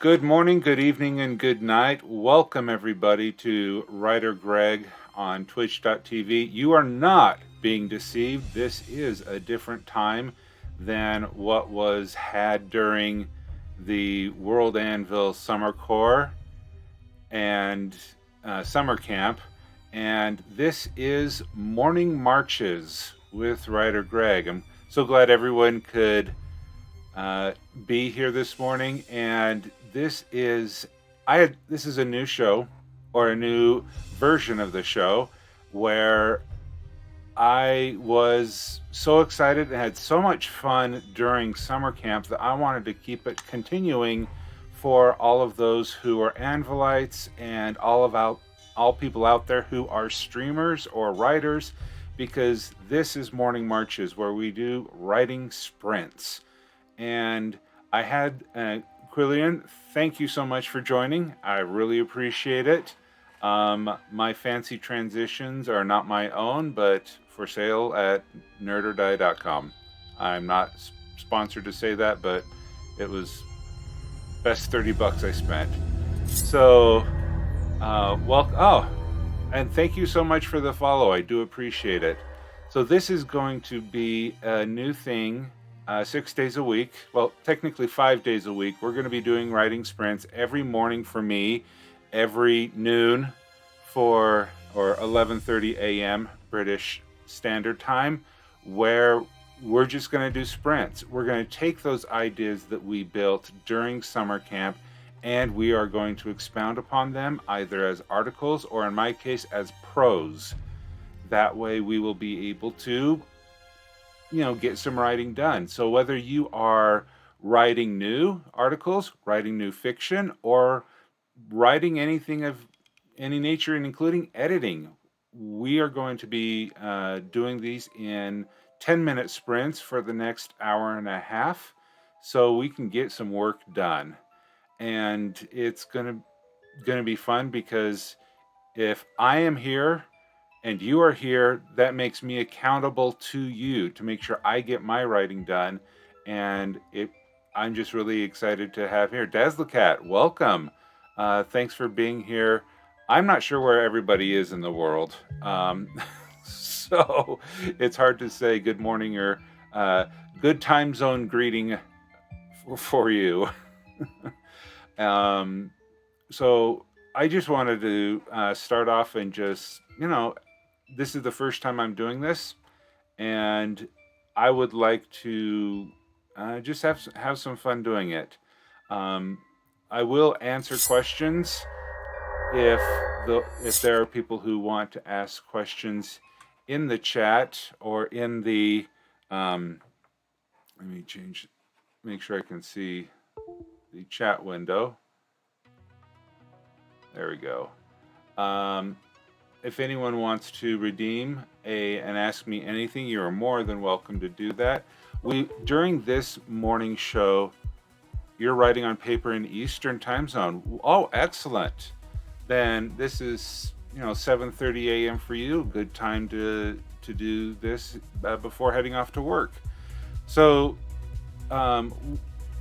Good morning, good evening, and good night. Welcome, everybody, to WriterGreg on twitch.tv. You are not being deceived. This is a different time than what was had during the World Anvil Summer Corps and Summer Camp. And this is Morning Marches with WriterGreg. I'm so glad everyone could be here this morning, and this is a new show, or a new version of the show, where I was so excited and had so much fun during summer camp that I wanted to keep it continuing for all of those who are Anvilites and all people out there who are streamers or writers, because this is Morning Marches, where we do writing sprints. And I had Quillian, thank you so much for joining. I really appreciate it. My fancy transitions are not my own, but for sale at nerdordie.com. I'm not sponsored to say that, but it was best $30 I spent. So, and thank you so much for the follow. I do appreciate it. So this is going to be a new thing. 6 days a week, well, technically 5 days a week. We're going to be doing writing sprints every morning for me, every noon or 11:30 a.m. British Standard Time, where we're just going to do sprints. We're going to take those ideas that we built during summer camp, and we are going to expound upon them either as articles or, in my case, as prose. That way we will be able to get some writing done. So whether you are writing new articles, writing new fiction, or writing anything of any nature, and including editing, we are going to be doing these in 10-minute sprints for the next hour and a half, so we can get some work done. And it's gonna be fun, because if I am here and you are here, that makes me accountable to you to make sure I get my writing done. And I'm just really excited to have here. Dazzlecat, welcome. Thanks for being here. I'm not sure where everybody is in the world. So it's hard to say good morning or good time zone greeting for you. So I just wanted to start off and just, this is the first time I'm doing this, and I would like to just have some fun doing it. I will answer questions if there are people who want to ask questions in the chat or in the let me make sure I can see the chat window. There we go. If anyone wants to redeem and ask me anything, you are more than welcome to do that. During this morning show, you're writing on paper in Eastern time zone. Oh, excellent. Then this is 7:30 a.m. for you. Good time to do this before heading off to work. So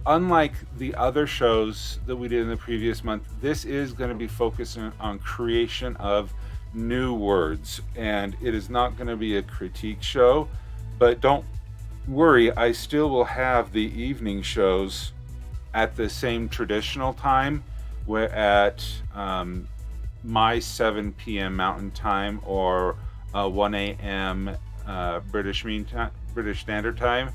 unlike the other shows that we did in the previous month, this is going to be focusing on creation of new words, and it is not going to be a critique show. But don't worry, I still will have the evening shows at the same traditional time, where at my 7 p.m. Mountain Time or 1 a.m. British Standard Time,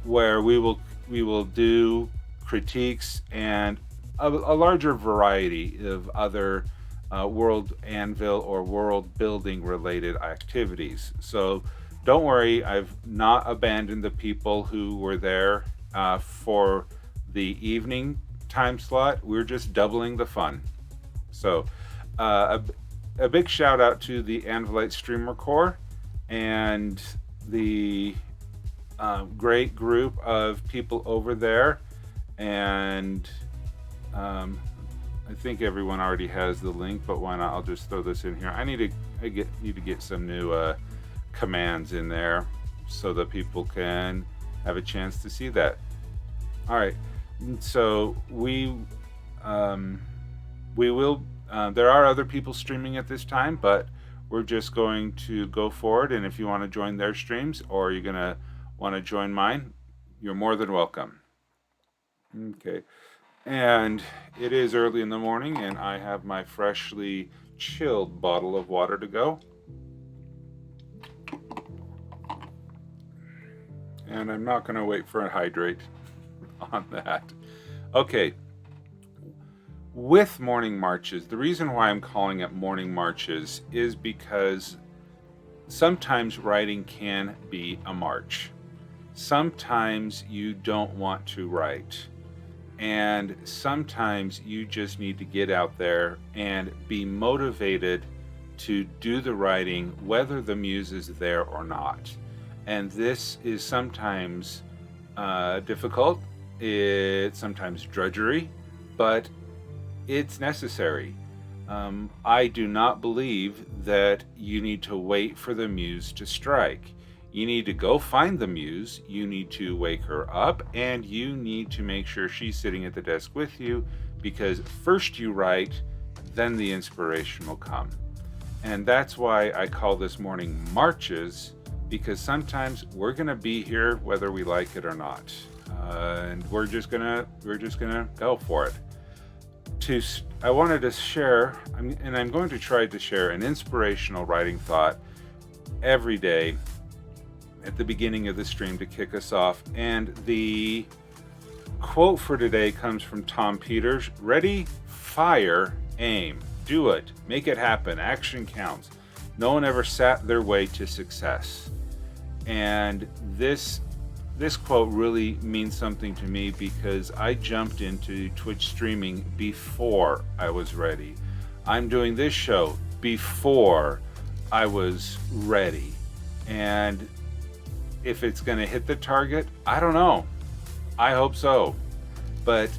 where we will do critiques and a larger variety of other World Anvil or world building related activities. So don't worry, I've not abandoned the people who were there for the evening time slot. We're just doubling the fun. So a big shout out to the Anvilite Streamer Corps and the great group of people over there. And I think everyone already has the link, but why not? I'll just throw this in here. I need to get some new commands in there so that people can have a chance to see that. All right, so we we will. There are other people streaming at this time, but we're just going to go forward. And if you want to join their streams or you're going to want to join mine, you're more than welcome. Okay. And it is early in the morning, and I have my freshly chilled bottle of water to go. And I'm not going to wait for a hydrate on that. Okay. With morning marches, the reason why I'm calling it morning marches is because sometimes writing can be a march. Sometimes you don't want to write. And sometimes you just need to get out there and be motivated to do the writing, whether the muse is there or not. And this is sometimes difficult. It's sometimes drudgery, but it's necessary. I do not believe that you need to wait for the muse to strike. You need to go find the muse, you need to wake her up, and you need to make sure she's sitting at the desk with you, because first you write, then the inspiration will come. And that's why I call this morning marches, because sometimes we're going to be here whether we like it or not. And we're just gonna go for it. I wanted to share, and I'm going to try to share an inspirational writing thought every day at the beginning of the stream to kick us off. And the quote for today comes from Tom Peters: ready, fire, aim. Do it. Make it happen. Action counts. No one ever sat their way to success. And this quote really means something to me, because I jumped into Twitch streaming before I was ready. I'm doing this show before I was ready. And if it's going to hit the target, I don't know. I hope so. But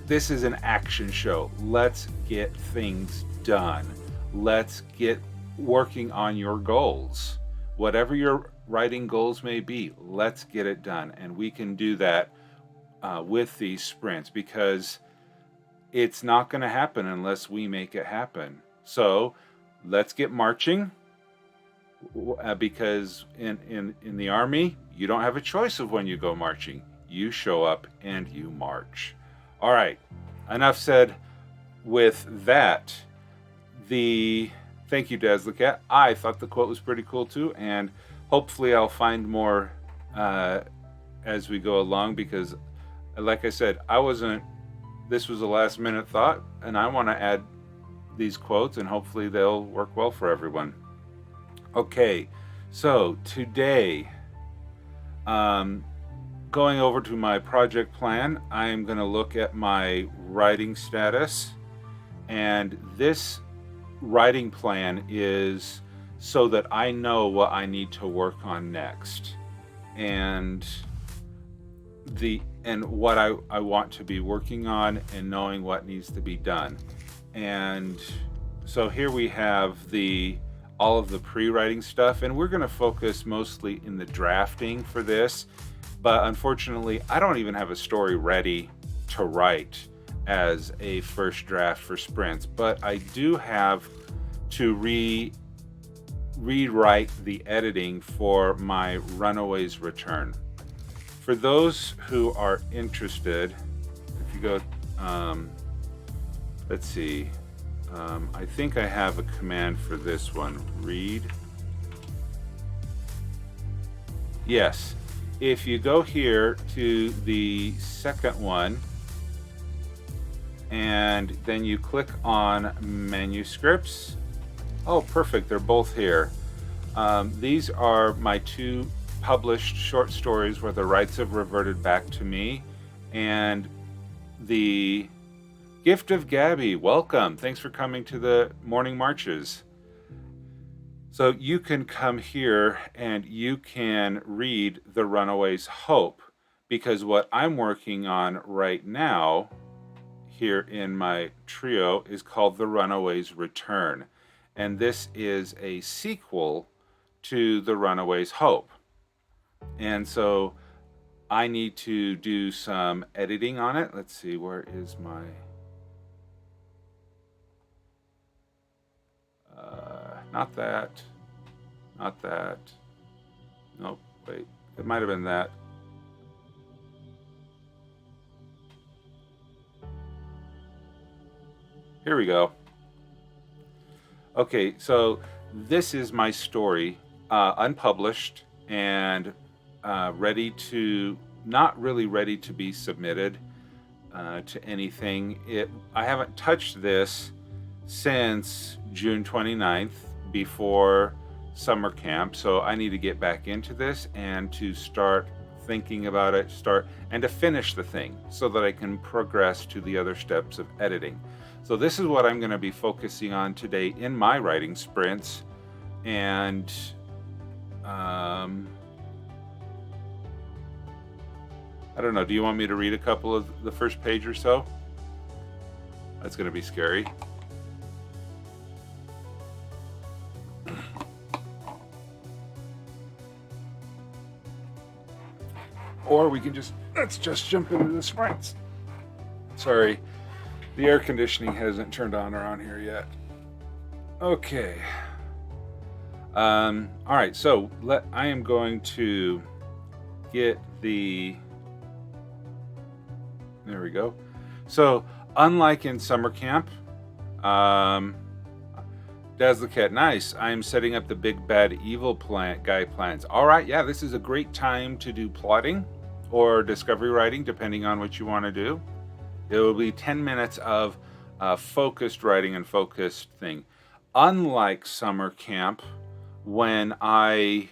this is an action show. Let's get things done. Let's get working on your goals. Whatever your writing goals may be, let's get it done. And we can do that with these sprints, because it's not going to happen unless we make it happen. So let's get marching, because in the Army, you don't have a choice of when you go marching. You show up and you march. All right, enough said with that. Thank you, Dazlicat. I thought the quote was pretty cool too, and hopefully I'll find more as we go along, because like I said, this was a last minute thought, and I want to add these quotes, and hopefully they'll work well for everyone. Okay, so today, going over to my project plan, I'm going to look at my writing status, and this writing plan is so that I know what I need to work on next, and what I want to be working on, and knowing what needs to be done. And so here we have all of the pre-writing stuff, and we're going to focus mostly in the drafting for this. But unfortunately, I don't even have a story ready to write as a first draft for sprints, but I do have to rewrite the editing for my Runaway's Return. For those who are interested, if you go, let's see, I think I have a command for this one. Read. Yes. If you go here to the second one, and then you click on manuscripts. Oh, perfect. They're both here. These are my two published short stories where the rights have reverted back to me. And the Gift of Gabby, welcome. Thanks for coming to the morning marches. So you can come here and you can read The Runaway's Hope, because what I'm working on right now here in my trio is called The Runaway's Return. And this is a sequel to The Runaway's Hope. And so I need to do some editing on it. Let's see, where is my... not that. Not that. Nope, wait. It might have been that. Here we go. Okay, so this is my story, unpublished and ready to, not really ready to be submitted to anything. I haven't touched this since June 29th, before summer camp, so I need to get back into this and to start thinking about it, and to finish the thing so that I can progress to the other steps of editing. So this is what I'm going to be focusing on today in my writing sprints. And I don't know, do you want me to read a couple of the first page or so? That's going to be scary. Or we can let's just jump into the sprints. Sorry, the air conditioning hasn't turned on around here yet. Okay. All right, so I am going to get there we go. So, unlike in summer camp, Daz the Cat, nice. I am setting up the big bad evil guy plans. All right, yeah, this is a great time to do plotting or discovery writing, depending on what you want to do. It will be 10 minutes of focused writing and focused thing. Unlike summer camp, when I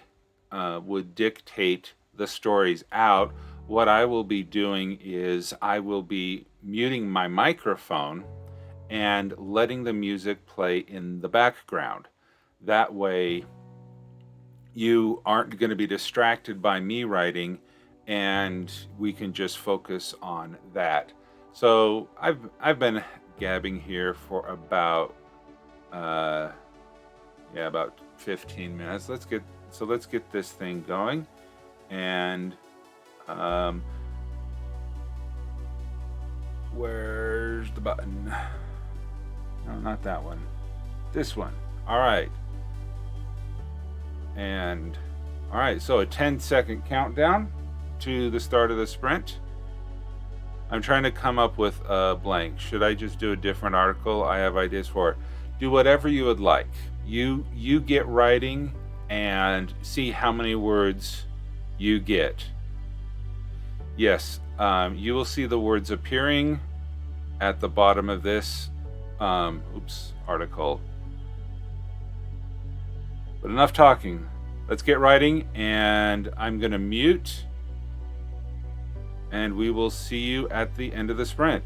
would dictate the stories out, what I will be doing is I will be muting my microphone and letting the music play in the background. That way you aren't going to be distracted by me writing, and we can just focus on that. So I've been gabbing here for about about 15 minutes. Let's get this thing going. And where's the button? No, not that one. This one. All right. And all right, so a 10-second countdown to the start of the sprint. I'm trying to come up with a blank. Should I just do a different article? I have ideas for it. Do whatever you would like. You get writing and see how many words you get. Yes, you will see the words appearing at the bottom of this article. But enough talking. Let's get writing, and I'm going to mute, and we will see you at the end of the sprint.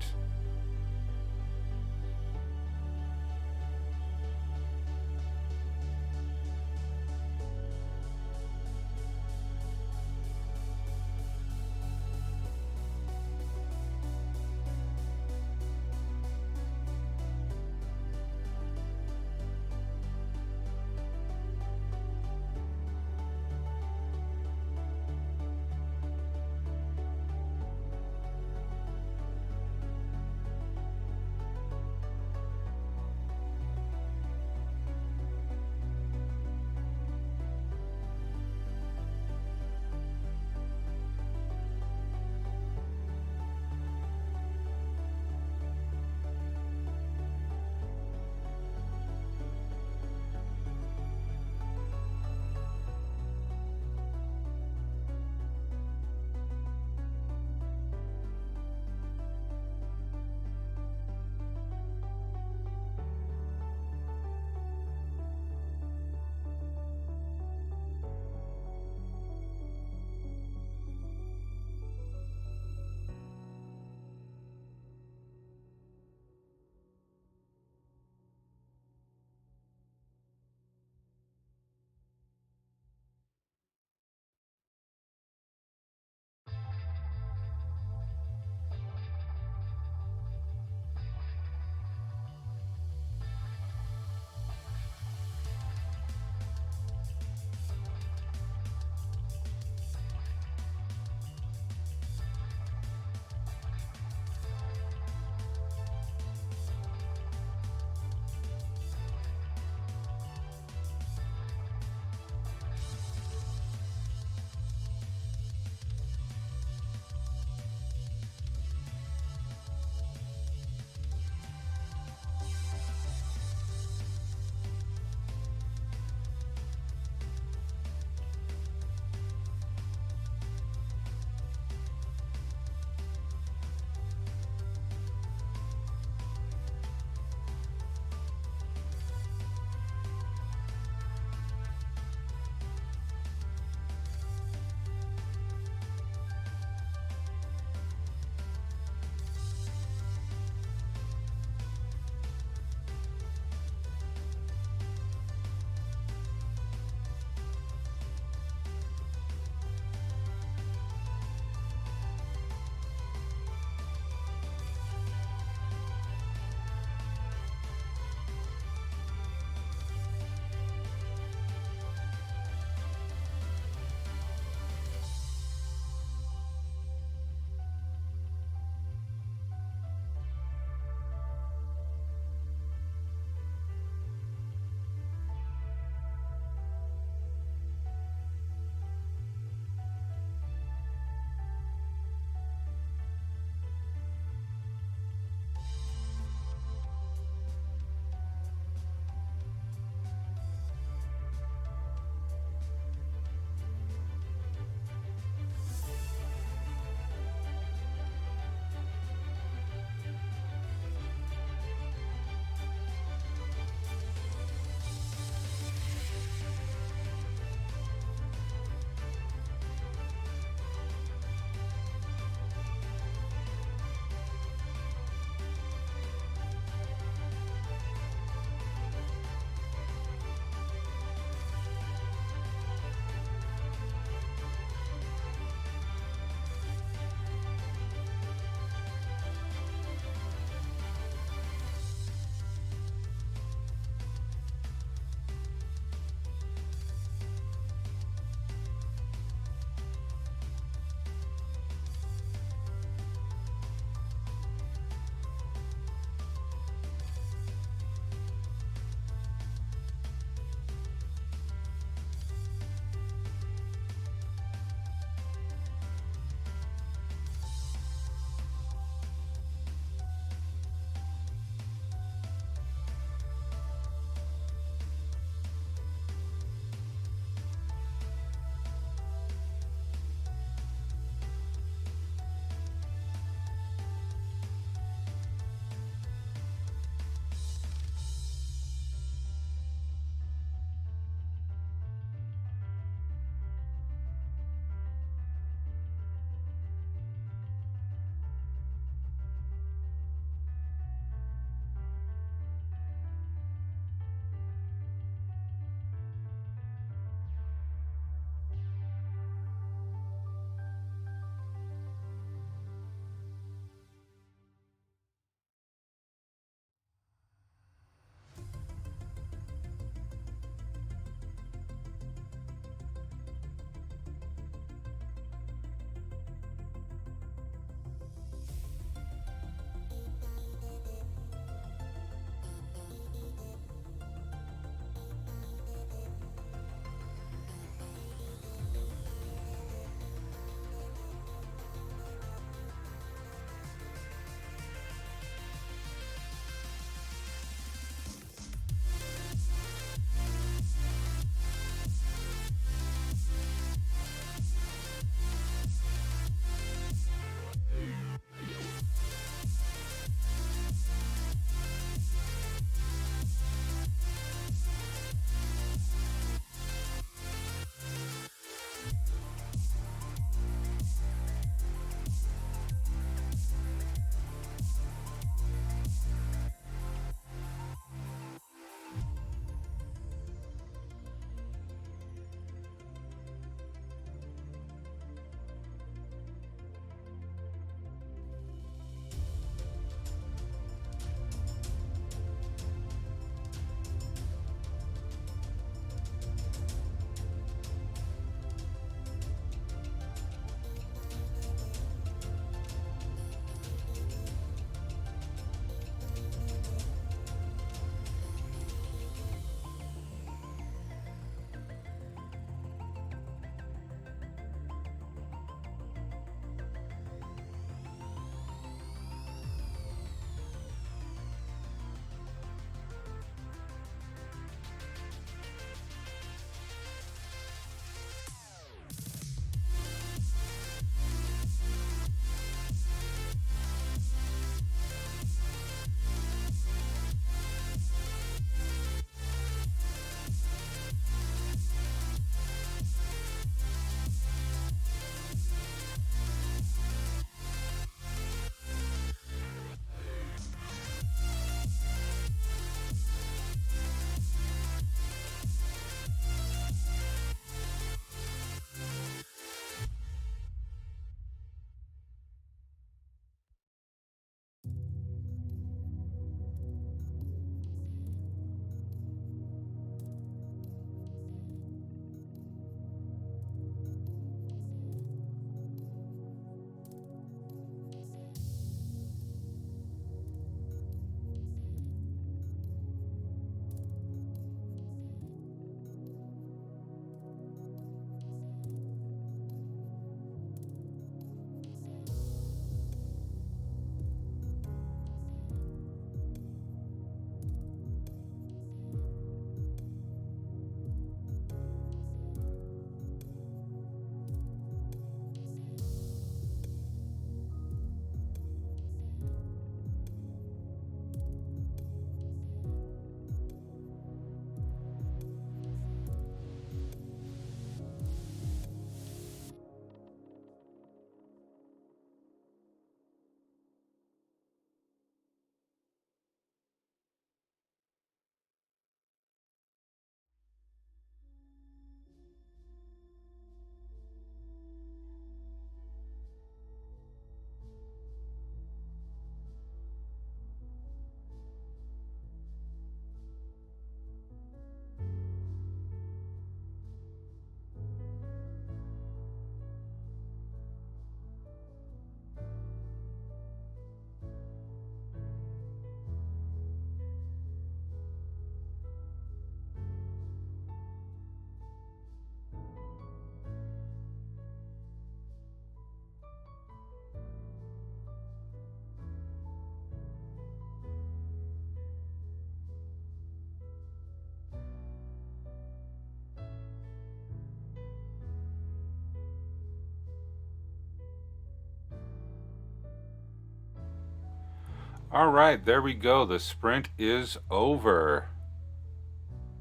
All right, there we go. The sprint is over.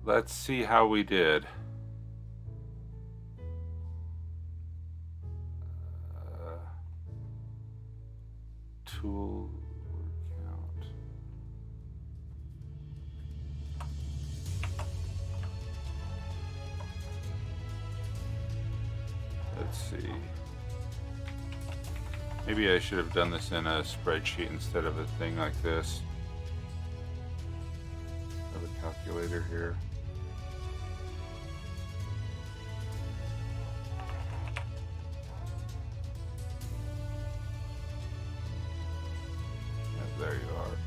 Let's see how we did. Tool count. Let's see. Maybe I should have done this in a spreadsheet instead of a thing like this. I have a calculator here. Yeah, there you are.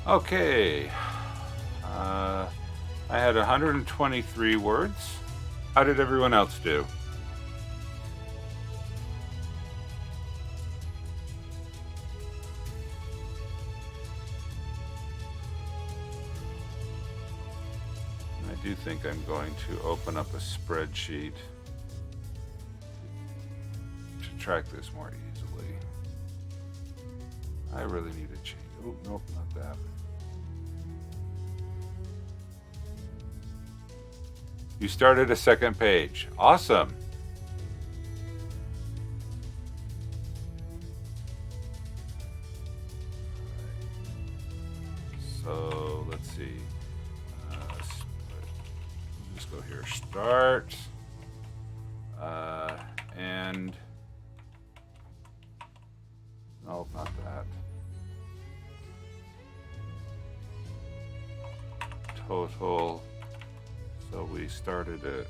Okay, I had 123 words. How did everyone else do? I do think I'm going to open up a spreadsheet to track this more easily. I really need to change. Oh, nope, not that. You started a second page. Awesome. So let's see. Just go here. Start. And no, not that. Total. So we started at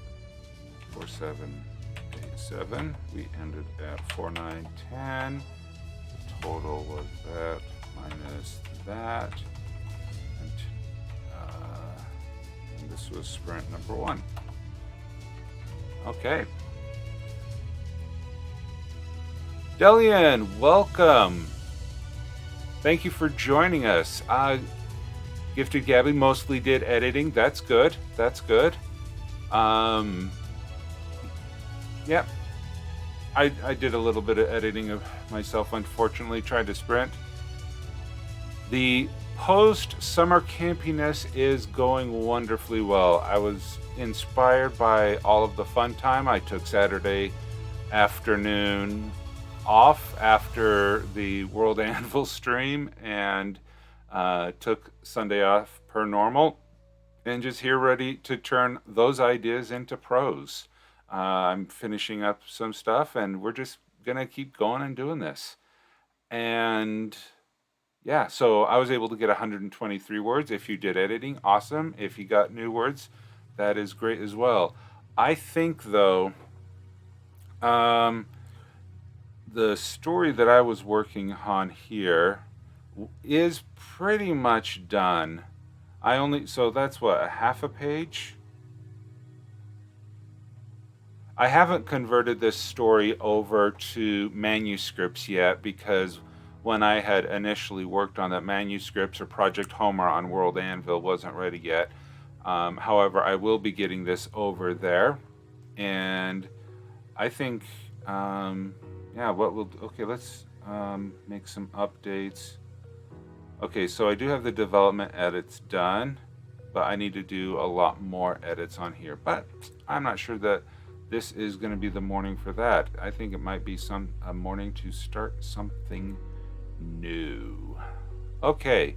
4787. We ended at 4910. The total was that minus that. And this was sprint number 1. Okay. Delian, welcome. Thank you for joining us. Gifted Gabby mostly did editing. That's good. That's good. Yep. I did a little bit of editing of myself, unfortunately. Tried to sprint. The post-summer campiness is going wonderfully well. I was inspired by all of the fun time. I took Saturday afternoon off after the World Anvil stream and took Sunday off per normal, and just here ready to turn those ideas into prose. I'm finishing up some stuff, and we're just gonna keep going and doing this. And yeah, so I was able to get 123 words. If you did editing, awesome. If you got new words, that is great as well. I think though, the story that I was working on here is pretty much done. So that's what, a half a page? I haven't converted this story over to manuscripts yet because when I had initially worked on that manuscripts or Project Homer on World Anvil wasn't ready yet. However, I will be getting this over there, and I think, yeah, okay, let's make some updates. Okay, so I do have the development edits done, but I need to do a lot more edits on here. But I'm not sure that this is going to be the morning for that. I think it might be a morning to start something new. Okay,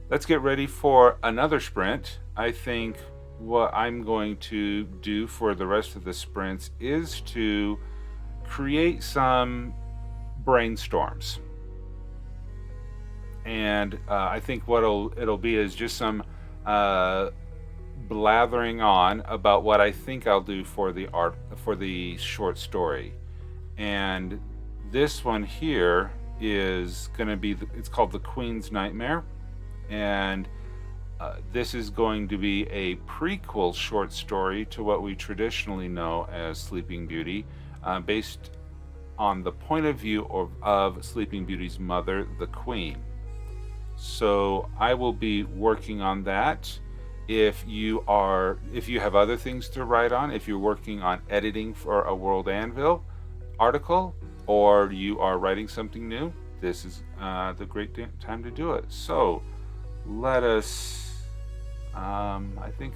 let's get ready for another sprint. I think what I'm going to do for the rest of the sprints is to create some brainstorms. And I think what it'll be is just some blathering on about what I think I'll do for the short story. And this one here is going to be it's called The Queen's Nightmare, and this is going to be a prequel short story to what we traditionally know as Sleeping Beauty, based on the point of view of Sleeping Beauty's mother, the Queen. So I will be working on that. If you have other things to write on, if you're working on editing for a World Anvil article, or you are writing something new, this is the great time to do it. So let us, I think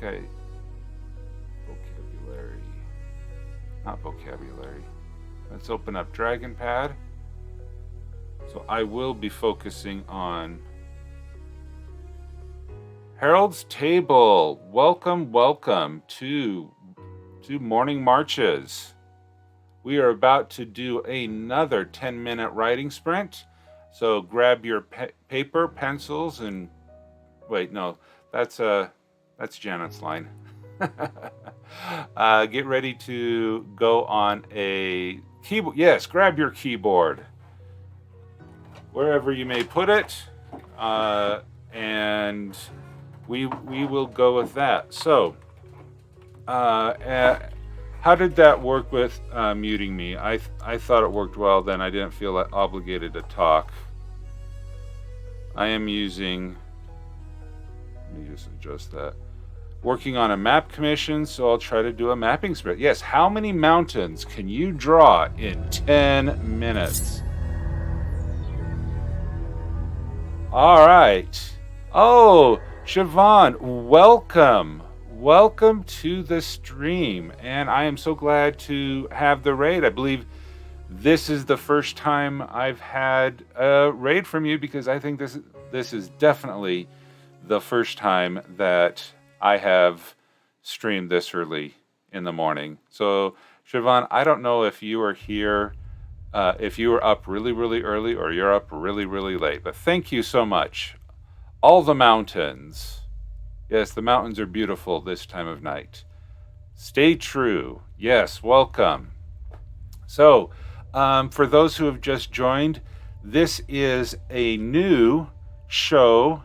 vocabulary, not vocabulary. Let's open up DragonPad. So I will be focusing on Harold's Table. Welcome, welcome to Morning Marches. We are about to do another 10-minute writing sprint. So grab your paper, pencils, and wait, no, that's Janet's line. Get ready to go on a keyboard. Yes, grab your keyboard, wherever you may put it, and we will go with that. So, how did that work with muting me? I thought it worked well. Then I didn't feel obligated to talk. I am using. Let me just adjust that. Working on a map commission, so I'll try to do a mapping spread. Yes, how many mountains can you draw in 10 minutes? All right. Oh, Siobhan, welcome. Welcome to the stream. And I am so glad to have the raid. I believe this is the first time I've had a raid from you, because I think this is definitely the first time that I have streamed this early in the morning. So, Siobhan, I don't know if you are here, if you were up really, really early, or you're up really, really late. But thank you so much. All the mountains. Yes, the mountains are beautiful this time of night. Stay true. Yes, welcome. So, for those who have just joined, this is a new show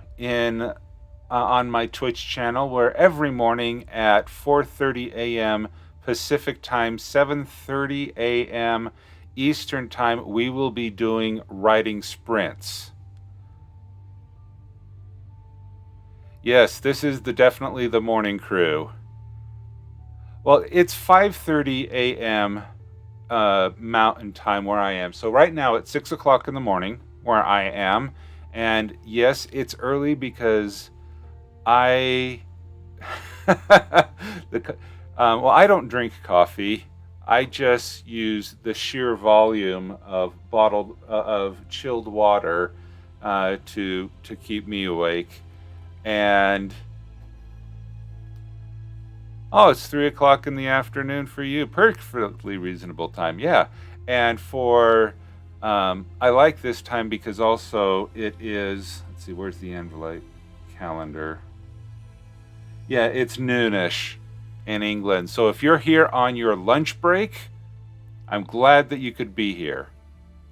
on my Twitch channel, where every morning at 4:30 a.m. Pacific time, 7:30 a.m. Eastern time, we will be doing writing sprints. Yes, this is definitely the morning crew. Well, it's 5:30 a.m. Mountain time where I am. So right now it's 6 o'clock in the morning where I am. And yes, it's early because I I don't drink coffee. I just use the sheer volume of chilled water to keep me awake. And it's 3 o'clock in the afternoon for you. Perfectly reasonable time, yeah. And for I like this time because also it is. Let's see, where's the Envelite calendar? Yeah, it's noonish in England. So if you're here on your lunch break, I'm glad that you could be here.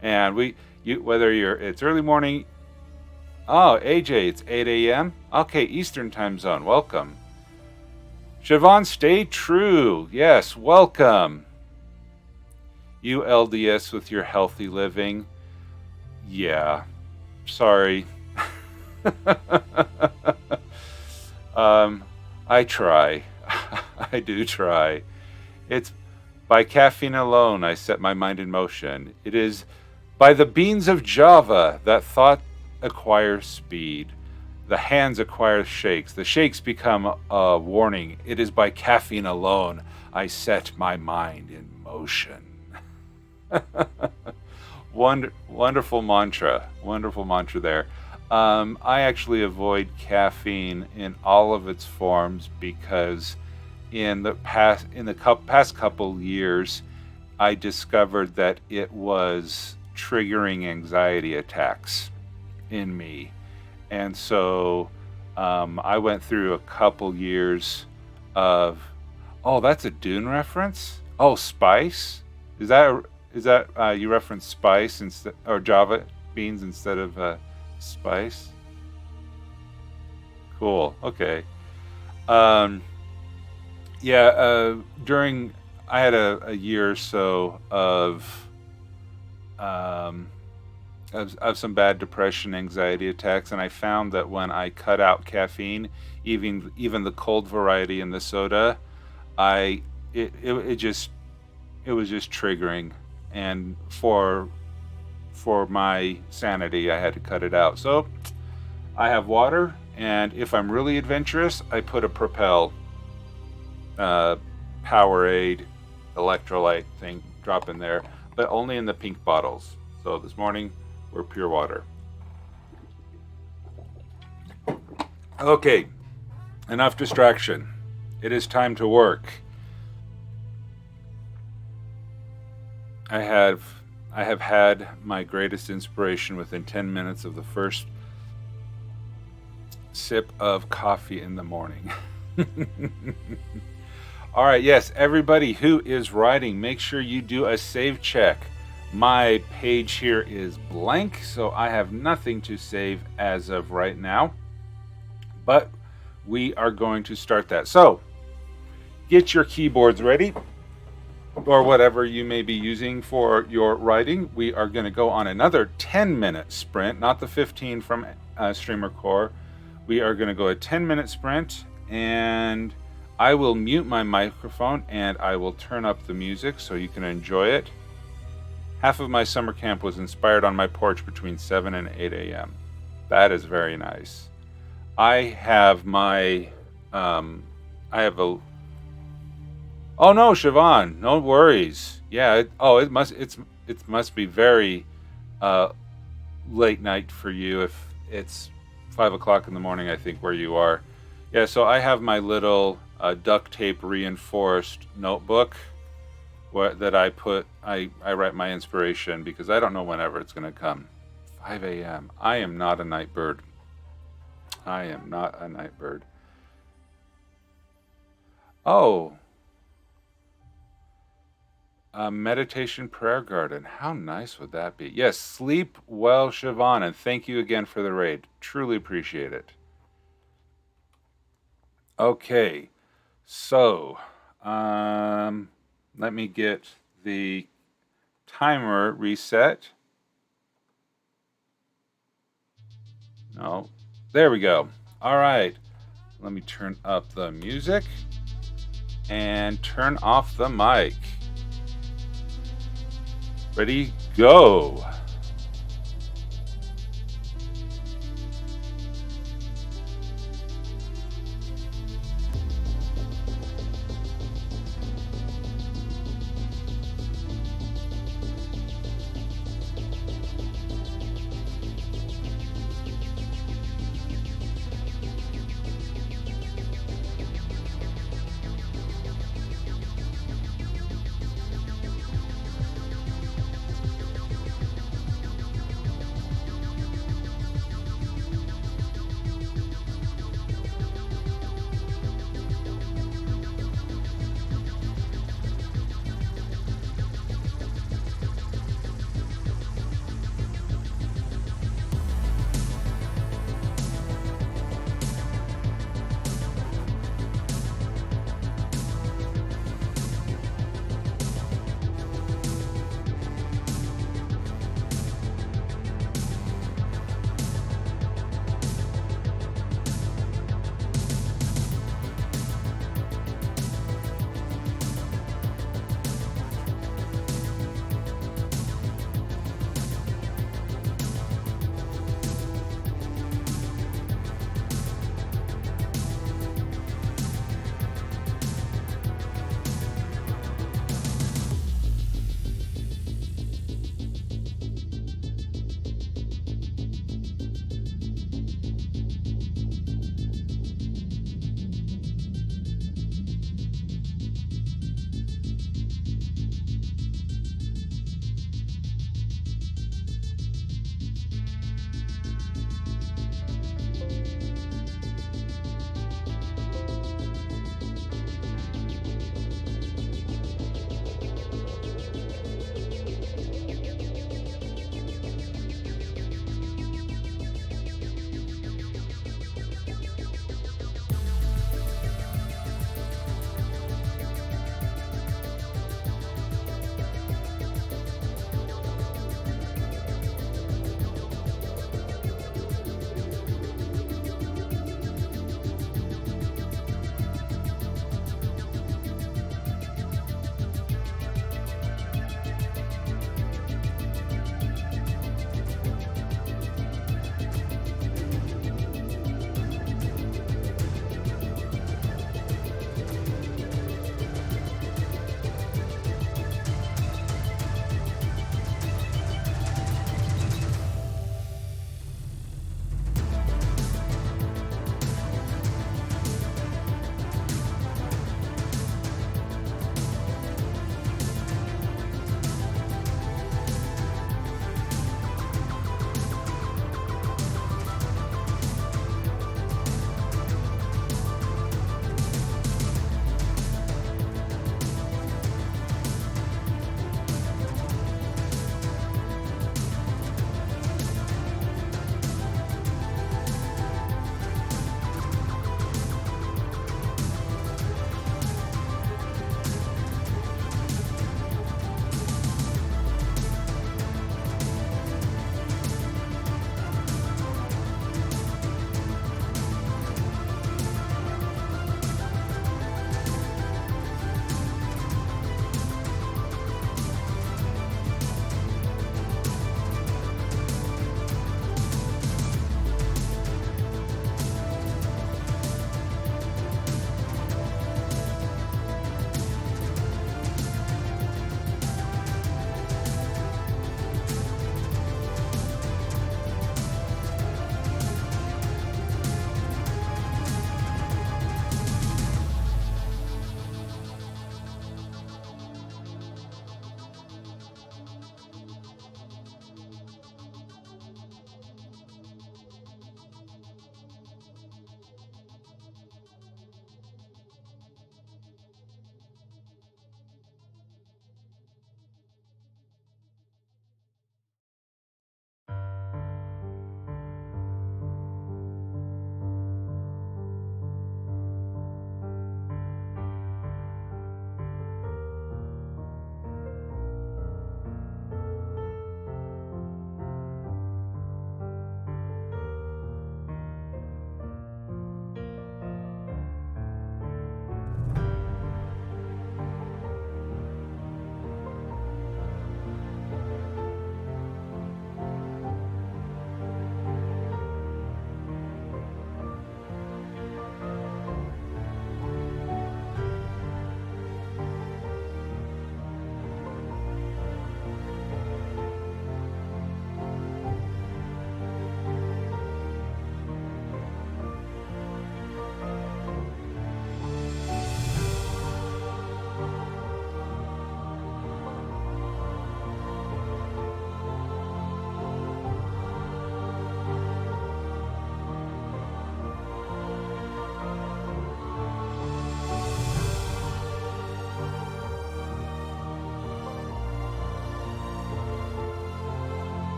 And whether it's early morning. Oh, AJ, it's 8 a.m. Okay, Eastern time zone. Welcome. Siobhan, stay true. Yes, welcome. You LDS with your healthy living. Yeah, sorry. I try. I do try. It's by caffeine alone I set my mind in motion. It is by the beans of Java that thought acquires speed. The hands acquire shakes. The shakes become a warning. It is by caffeine alone I set my mind in motion. Wonderful mantra. Wonderful mantra there. I actually avoid caffeine in all of its forms because in the past couple years, I discovered that it was triggering anxiety attacks in me. And so I went through a couple years of, that's a Dune reference? Oh, Spice? Is that you reference Spice instead, or Java beans instead of Spice? Cool. Okay. During I had a year or so of of some bad depression, anxiety attacks, and I found that when I cut out caffeine, even the cold variety in the soda, I it just it was just triggering, and for my sanity, I had to cut it out. So I have water, and if I'm really adventurous, I put a Propel Powerade electrolyte thing drop in there, but only in the pink bottles. So this morning we're pure water. Okay, enough distraction. It is time to work. I have had my greatest inspiration within 10 minutes of the first sip of coffee in the morning. All right, yes, everybody who is writing, make sure you do a save check. My page here is blank, so I have nothing to save as of right now, but we are going to start that. So get your keyboards ready, or whatever you may be using for your writing. We are going to go on another 10-minute sprint, not the 15 from Streamer Core. We are going to go a 10-minute sprint, and I will mute my microphone and I will turn up the music so you can enjoy it. Half of my summer camp was inspired on my porch between 7 and 8 a.m. That is very nice. I have my, I have a, oh no, Siobhan, no worries. Yeah, it must be very late night for you if it's 5 o'clock in the morning, I think, where you are. Yeah, so I have my little duct tape reinforced notebook that I write my inspiration, because I don't know whenever it's going to come. 5 a.m. I am not a night bird. I am not a night bird. Oh, a meditation prayer garden. How nice would that be? Yes, sleep well, Siobhan, and thank you again for the raid. Truly appreciate it. Okay, so let me get the timer reset. No, there we go. All right, let me turn up the music and turn off the mic. Ready, go.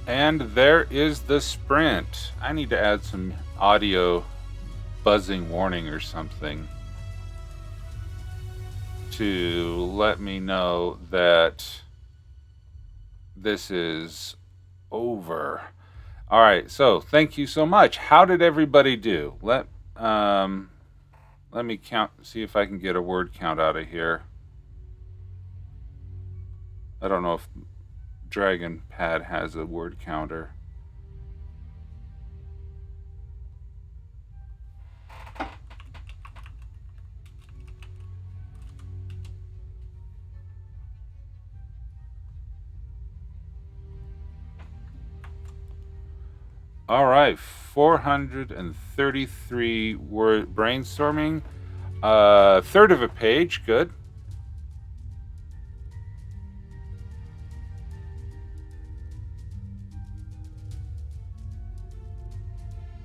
And there is the sprint. I need to add some audio buzzing warning or something to let me know that this is over. All right, so thank you so much. How did everybody do? Let me count, see if I can get a word count out of here. I don't know if Dragon Pad has a word counter. All right, 433 word brainstorming. Third of a page, good.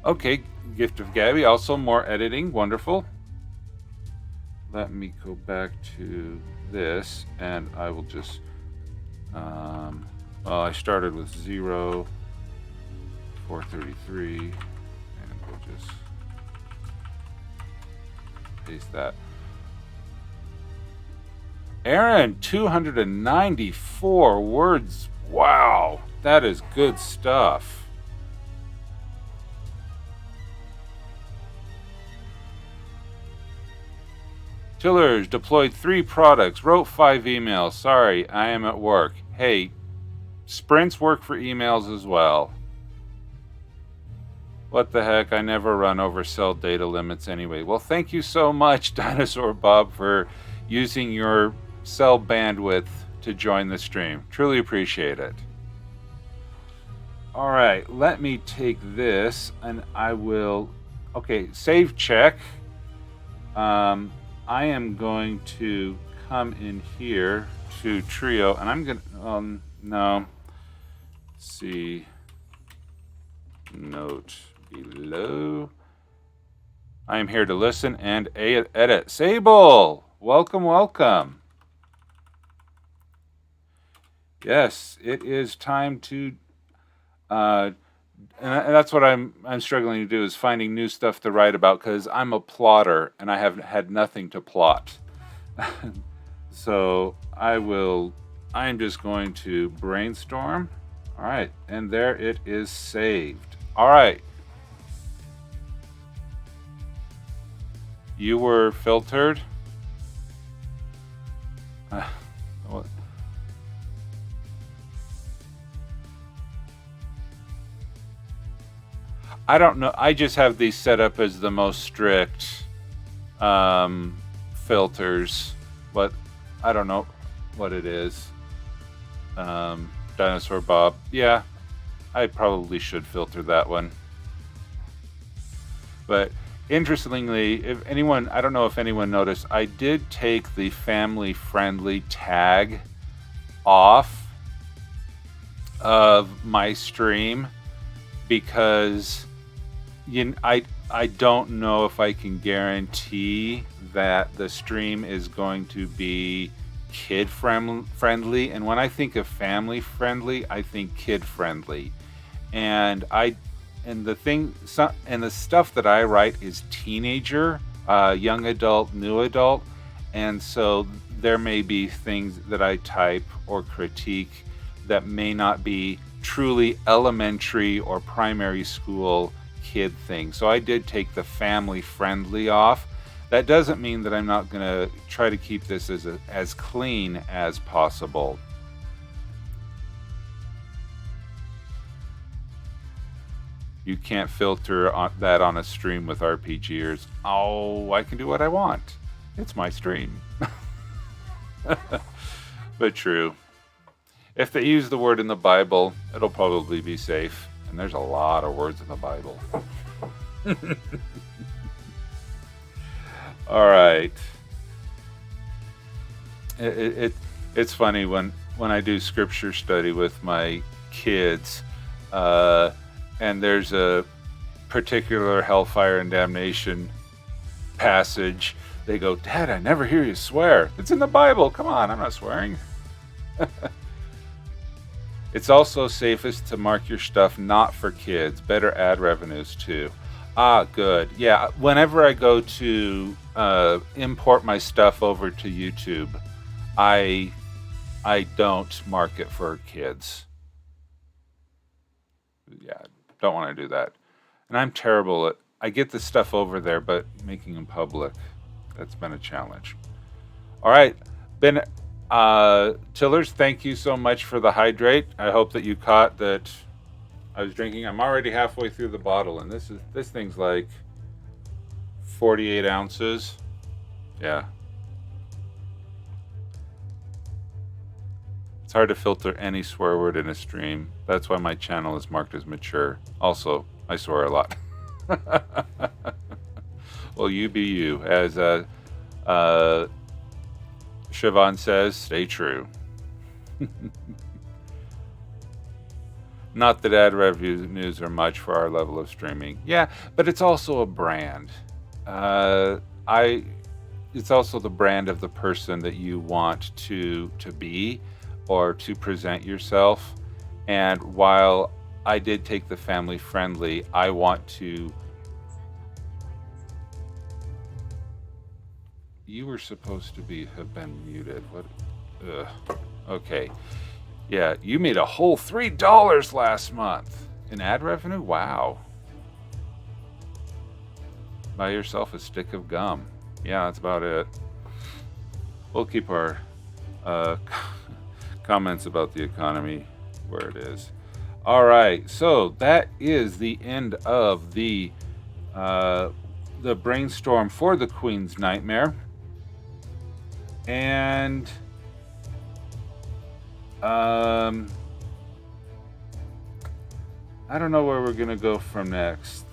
Okay, Gift of Gabby, also more editing, wonderful. Let me go back to this, and I will just, well, I started with 0, 433, and we'll just paste that. Aaron, 294 words. Wow, that is good stuff. Tillers, deployed 3 products, wrote 5 emails. Sorry, I am at work. Hey, sprints work for emails as well. What the heck, I never run over cell data limits anyway. Well, thank you so much, Dinosaur Bob, for using your cell bandwidth to join the stream. Truly appreciate it. All right, let me take this and I will, okay, save check. I am going to come in here to Trio, and I'm gonna, no, let's see, note below. I am here to listen and edit. Sable, welcome, welcome. Yes, it is time to, and that's what I'm struggling to do, is finding new stuff to write about, because I'm a plotter and I have had nothing to plot. So I'm just going to brainstorm. All right, and there it is saved. All right. You were filtered. What? I don't know. I just have these set up as the most strict filters. But I don't know what it is. Dinosaur Bob. Yeah, I probably should filter that one. But interestingly, if anyone, I don't know if anyone noticed, I did take the family-friendly tag off of my stream because I don't know if I can guarantee that the stream is going to be kid friendly. And when I think of family friendly, I think kid friendly. And the stuff that I write is teenager, young adult, new adult. And so there may be things that I type or critique that may not be truly elementary or primary school kid things. So I did take the family friendly off. That doesn't mean that I'm not going to try to keep this as clean as possible. You can't filter that on a stream with RPGers. Oh, I can do what I want. It's my stream. But true. If they use the word in the Bible, it'll probably be safe. And there's a lot of words in the Bible. All right. It's funny when I do scripture study with my kids, and there's a particular hellfire and damnation passage. They go, "Dad, I never hear you swear. It's in the Bible. Come on, I'm not swearing." It's also safest to mark your stuff not for kids. Better ad revenues too. Ah, good. Yeah, whenever I go to import my stuff over to YouTube, I don't mark it for kids. Yeah, don't want to do that. And I'm terrible at, I get the stuff over there, but making them public, that's been a challenge. All right, Ben Tillers, thank you so much for the hydrate. I hope that you caught that I was drinking. I'm already halfway through the bottle, and this thing's like 48 ounces. Yeah. It's hard to filter any swear word in a stream. That's why my channel is marked as mature. Also, I swear a lot. Well, you be you. As Siobhan says, stay true. Not that ad revenues are much for our level of streaming. Yeah, but it's also a brand. It's also the brand of the person that you want to be or to present yourself. And while I did take the family friendly, I want to. You were supposed to have been muted. What? Ugh. Okay. Yeah, you made a whole $3 last month in ad revenue. Wow. Buy yourself a stick of gum. Yeah, that's about it. We'll keep our comments about the economy where it is. All right, so that is the end of the brainstorm for the Queen's Nightmare. And I don't know where we're gonna go from next.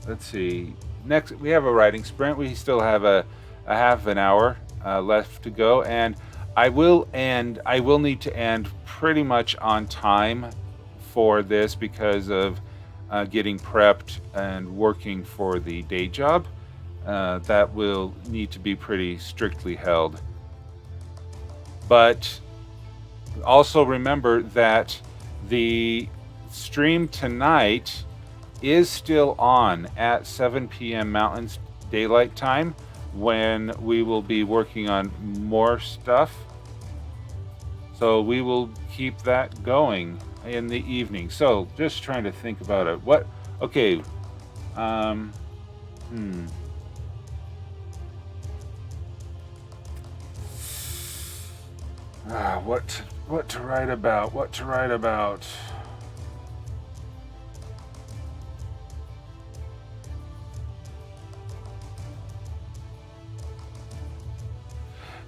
Let's see. Next, we have a writing sprint. We still have a half an hour left to go, and I will need to end pretty much on time for this because of getting prepped and working for the day job. That will need to be pretty strictly held. But also remember that the stream tonight is still on at 7 p.m. Mountain Daylight Time when we will be working on more stuff. So we will keep that going in the evening. So just trying to think about it. Okay. What to write about?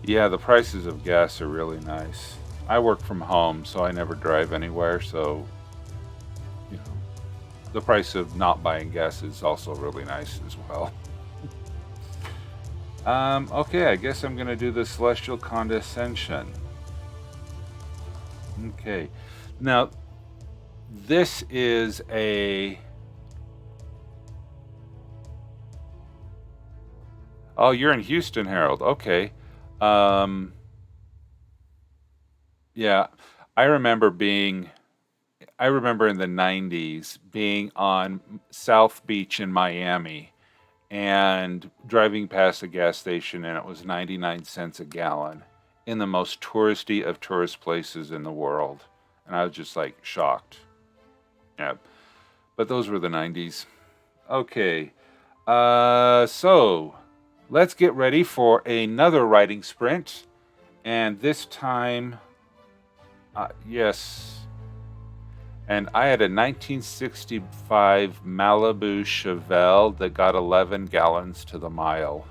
Yeah, the prices of gas are really nice. I work from home, so I never drive anywhere, so the price of not buying gas is also really nice as well. Okay, I guess I'm gonna do the Celestial Condescension. Okay, now this is a. Oh, you're in Houston, Harold. Okay. Yeah, I remember in the 90s being on South Beach in Miami and driving past a gas station, and it was 99 cents a gallon in the most touristy of tourist places in the world. And I was just like shocked. Yeah, but those were the 90s. Okay, so let's get ready for another writing sprint. And this time, yes. And I had a 1965 Malibu Chevelle that got 11 gallons to the mile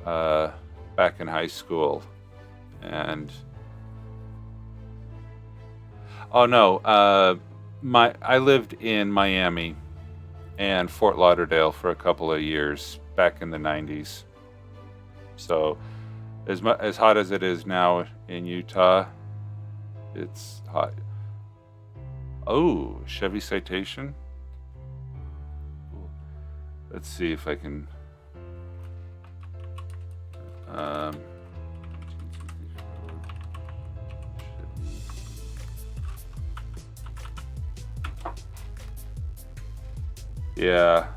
back in high school. And oh no, I lived in Miami and Fort Lauderdale for a couple of years back in the 90s. So as hot as it is now in Utah, it's hot. Oh, Chevy Citation. Let's see if I can. Yeah.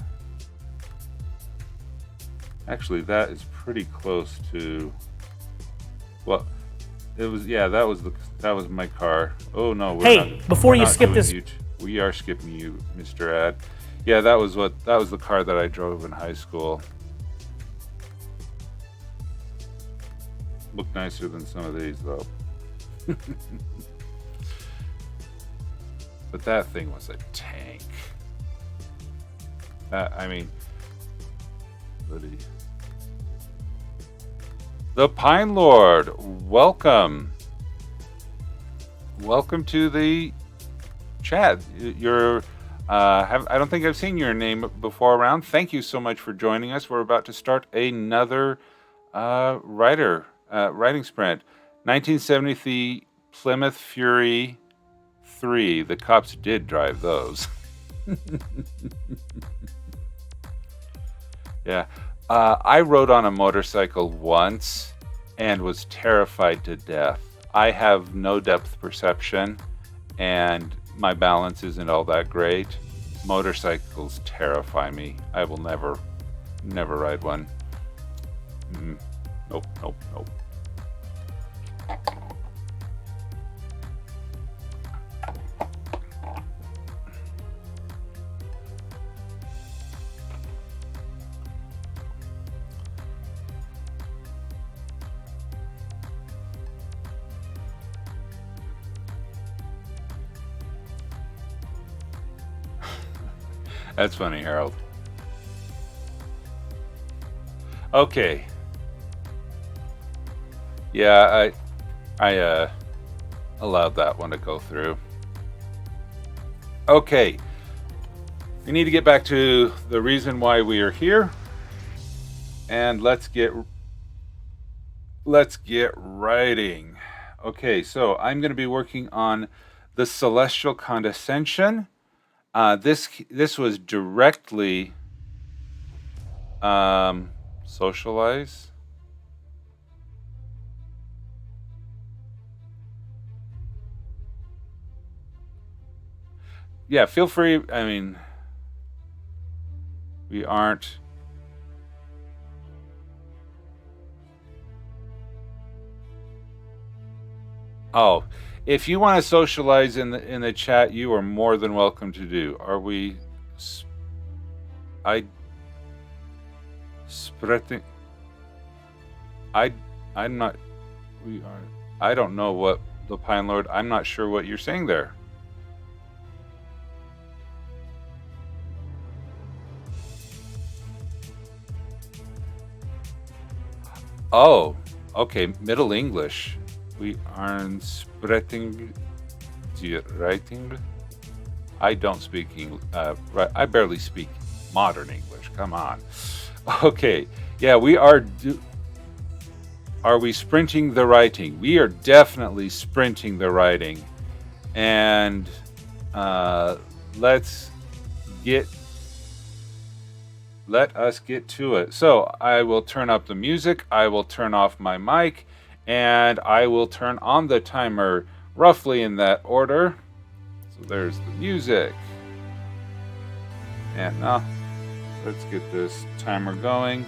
Actually, that is pretty close to. Well, it was. Yeah, that was my car. Oh no, Hey, before you skip this, we are skipping you, Mr. Ad. Yeah, that was the car that I drove in high school. Looked nicer than some of these though. But that thing was a tank. I mean, the Pine Lord, welcome. Welcome to the chat. I don't think I've seen your name before around. Thank you so much for joining us. We're about to start another writing sprint. 1970, the Plymouth Fury 3. The cops did drive those. Yeah. I rode on a motorcycle once and was terrified to death. I have no depth perception and my balance isn't all that great. Motorcycles terrify me. I will never ride one. Nope. That's funny, Harold. Okay. Yeah, I allowed that one to go through. Okay. We need to get back to the reason why we are here. And let's get writing. Okay, so I'm going to be working on the celestial condescension. This was directly socialize. Yeah, feel free. I mean, we aren't. Oh, if you want to socialize in the chat, you are more than welcome to do. Are we? Spreading. I'm not. We are. I don't know what the Pine Lord. I'm not sure what you're saying there. Oh, okay. Middle English. We aren't spreading the writing. I don't speak English. I barely speak modern English. Come on. Okay. Yeah, we are. Are we sprinting the writing? We are definitely sprinting the writing. And let us get to it. So I will turn up the music. I will turn off my mic. And I will turn on the timer roughly in that order. So there's the music. And now let's get this timer going.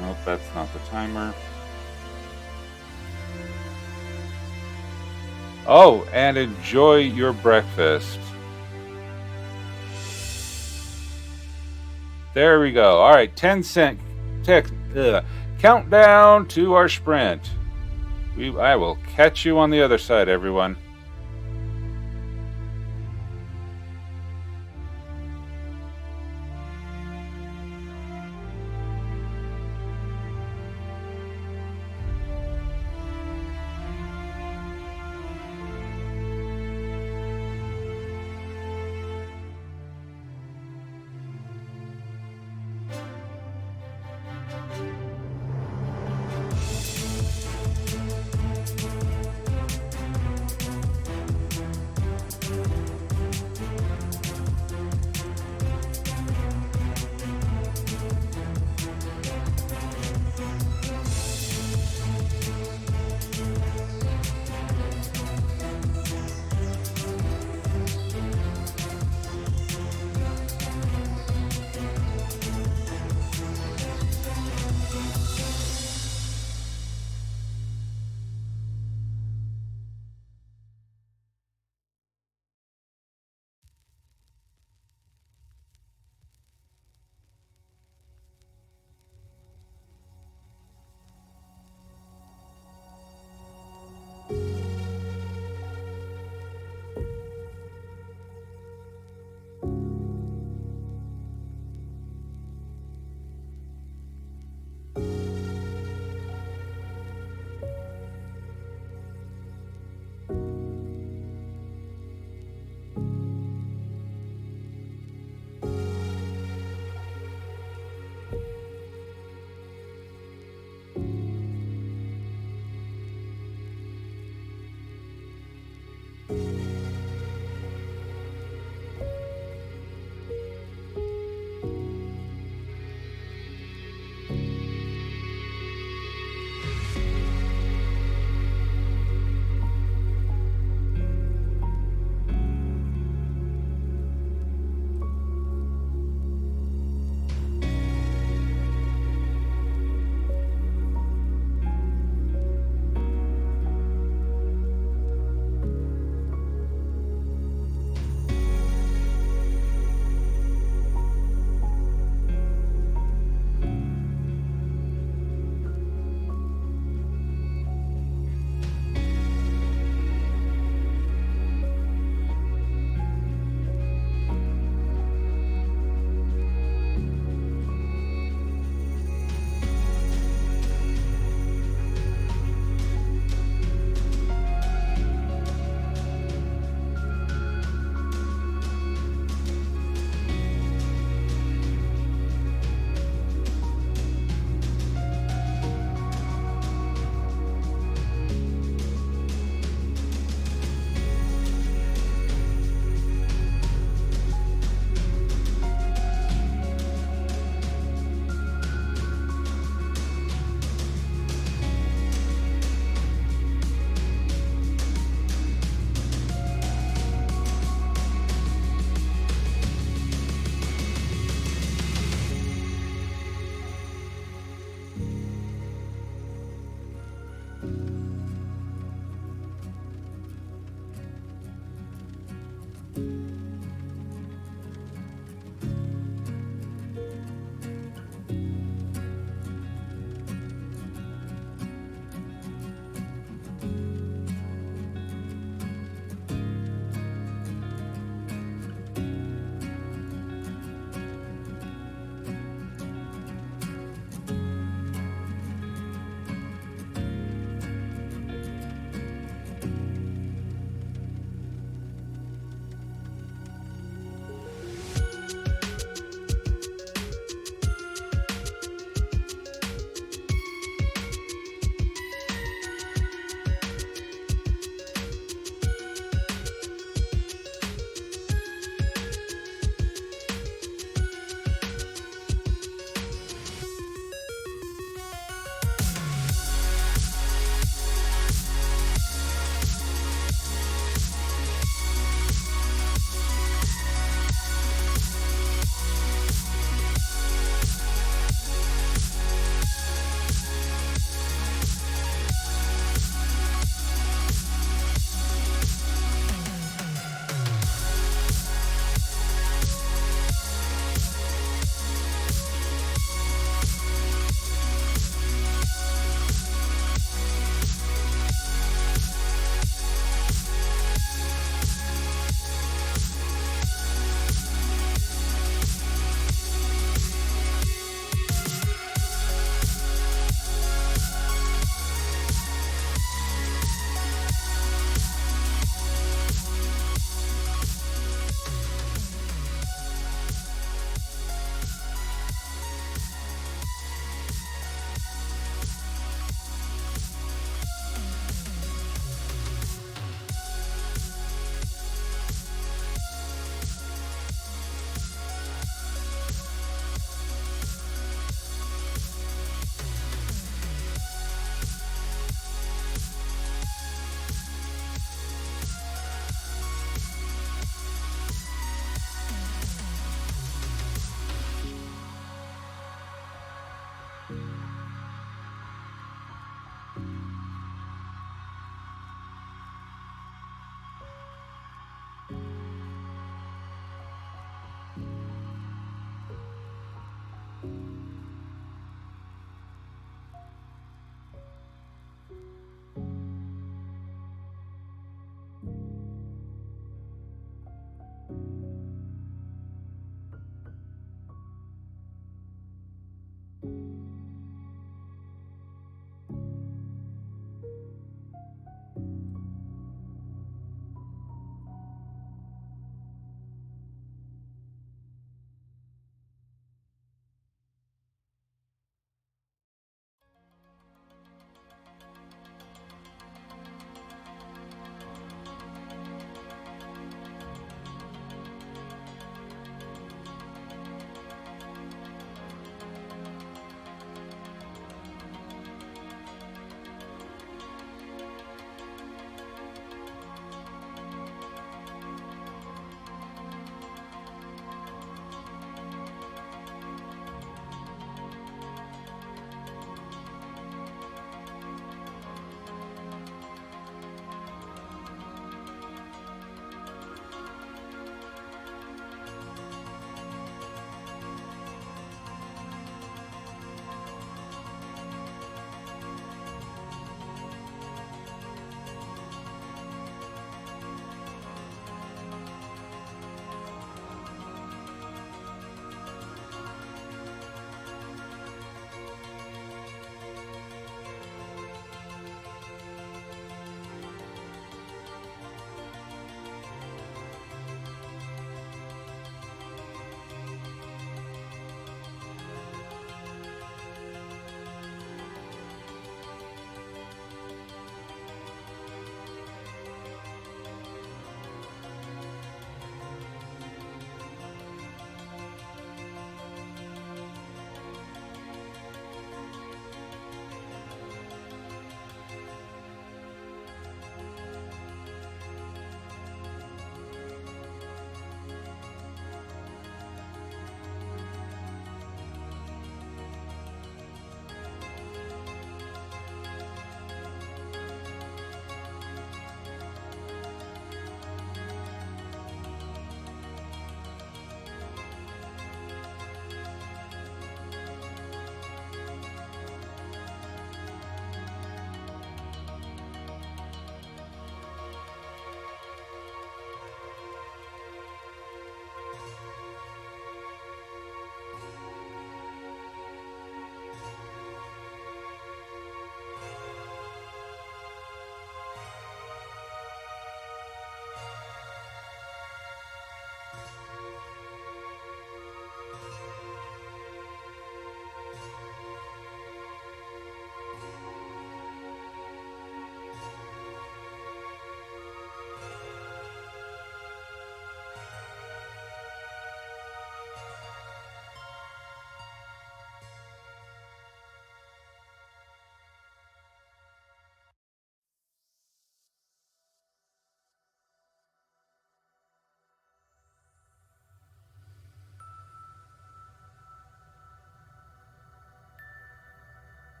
Nope, that's not the timer. Oh, and enjoy your breakfast. There we go. All right, 10-second countdown to our sprint. I will catch you on the other side, everyone.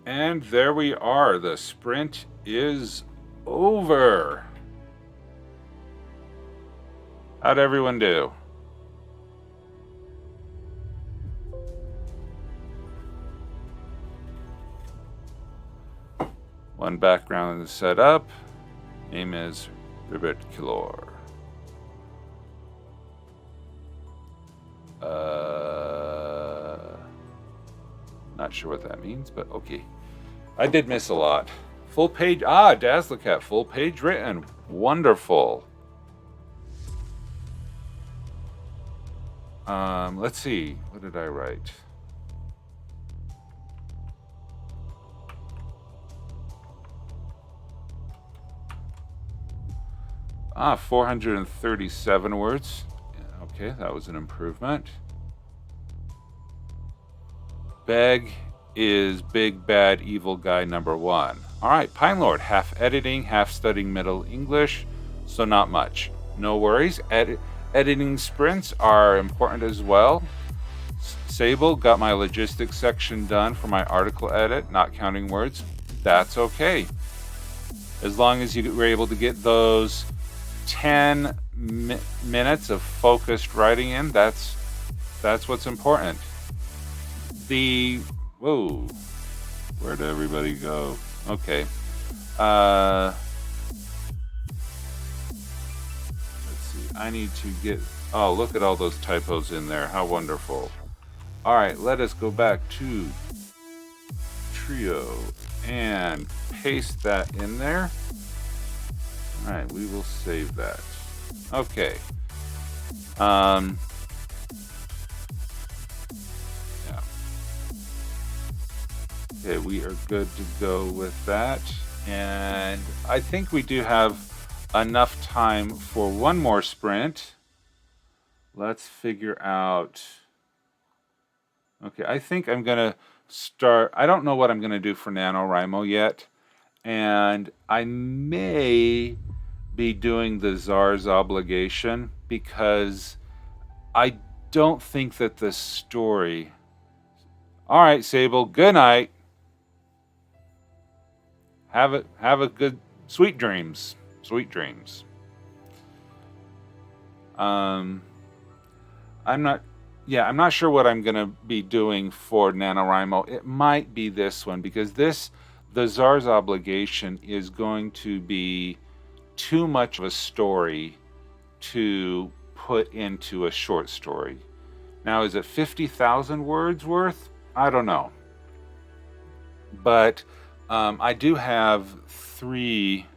And there we are. The sprint is over. How'd everyone do? One background is set up. Name is Ribbit Kilor. Not sure what that means, but okay. I did miss a lot. Full page. Dazzlecat. Full page written. Wonderful. Let's see. What did I write? Ah, 437 words. Okay, that was an improvement. Beg is Big Bad Evil Guy #1. All right, Pine Lord, half editing, half studying Middle English, so not much. No worries. Editing sprints are important as well. Sable, got my logistics section done for my article edit, not counting words. That's okay. As long as you were able to get those 10 minutes of focused writing in, that's what's important. Whoa, where'd everybody go? Okay. Let's see, I need to get, oh, look at all those typos in there. How wonderful. All right, let us go back to Trio and paste that in there. All right, we will save that. Okay. Yeah. Okay, we are good to go with that. And I think we do have enough time for one more sprint. Let's figure out. Okay, I think I'm going to start. I don't know what I'm going to do for NaNoWriMo yet. And I may be doing the Czar's obligation because I don't think that the story. All right, Sable, good night. Have a good sweet dreams. Sweet dreams. I'm not sure what I'm gonna be doing for NaNoWriMo. It might be this one because the Czar's obligation is going to be too much of a story to put into a short story. Now, is it 50,000 words worth? I don't know. But I do have 3.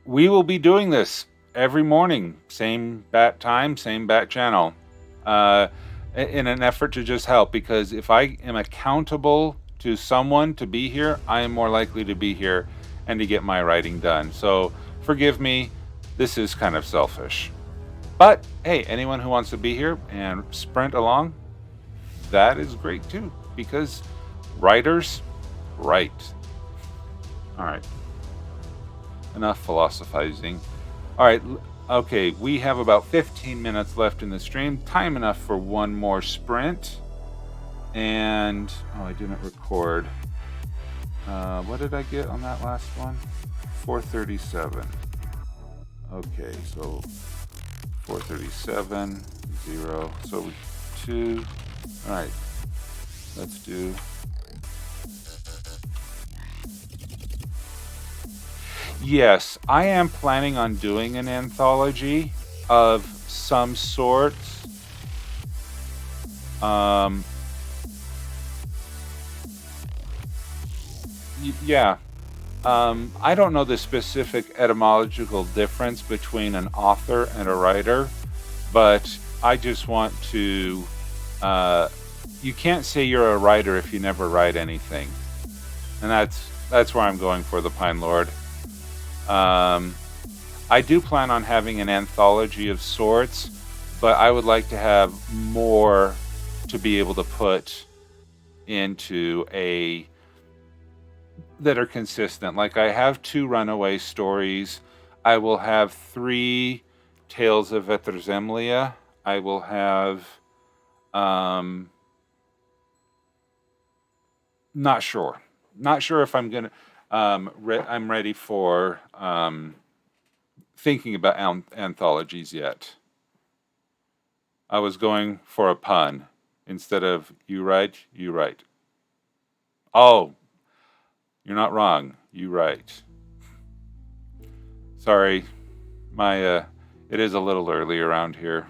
We will be doing this every morning. Same bat time, same bat channel. In an effort to just help, because if I am accountable to someone to be here, I am more likely to be here and to get my writing done. So forgive me, this is kind of selfish. But hey, anyone who wants to be here and sprint along, that is great too, because writers write. All right, enough philosophizing. All right, okay, we have about 15 minutes left in the stream. Time enough for one more sprint. And, oh, I didn't record. What did I get on that last one? 437. Okay, so 437, 0. So 2. All right, let's do. Yes, I am planning on doing an anthology of some sort. Yeah. I don't know the specific etymological difference between an author and a writer, but I just want to. You can't say you're a writer if you never write anything, and that's where I'm going for the Pine Lord. I do plan on having an anthology of sorts, but I would like to have more to be able to put into that are consistent. Like I have 2 runaway stories. I will have 3 tales of Veterzemlia. I will have Not sure. Not sure if I'm gonna. I'm ready for thinking about anthologies yet. I was going for a pun instead of you write, you write. Oh, you're not wrong. You write. Sorry, my it is a little early around here.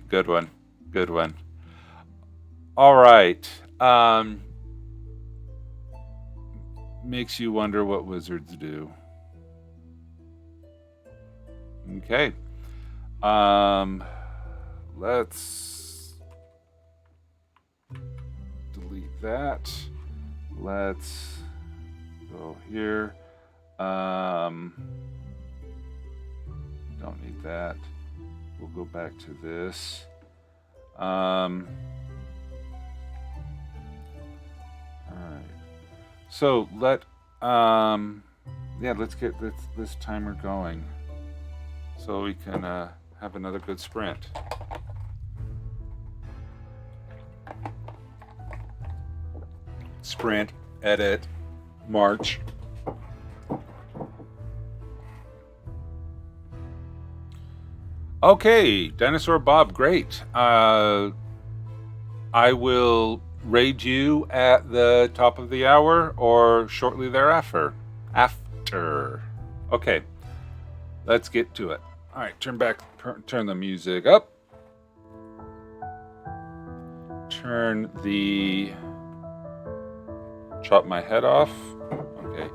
Good one. Good one. All right. Makes you wonder what wizards do. Okay. Let's delete that. Let's go here. Don't need that. We'll go back to this. All right. So let's get this timer going so we can have another good sprint. Sprint, edit, march. Okay, Dinosaur Bob, great. I will raid you at the top of the hour or shortly thereafter. Okay, let's get to it. All right, turn the music up. Chop my head off. Okay,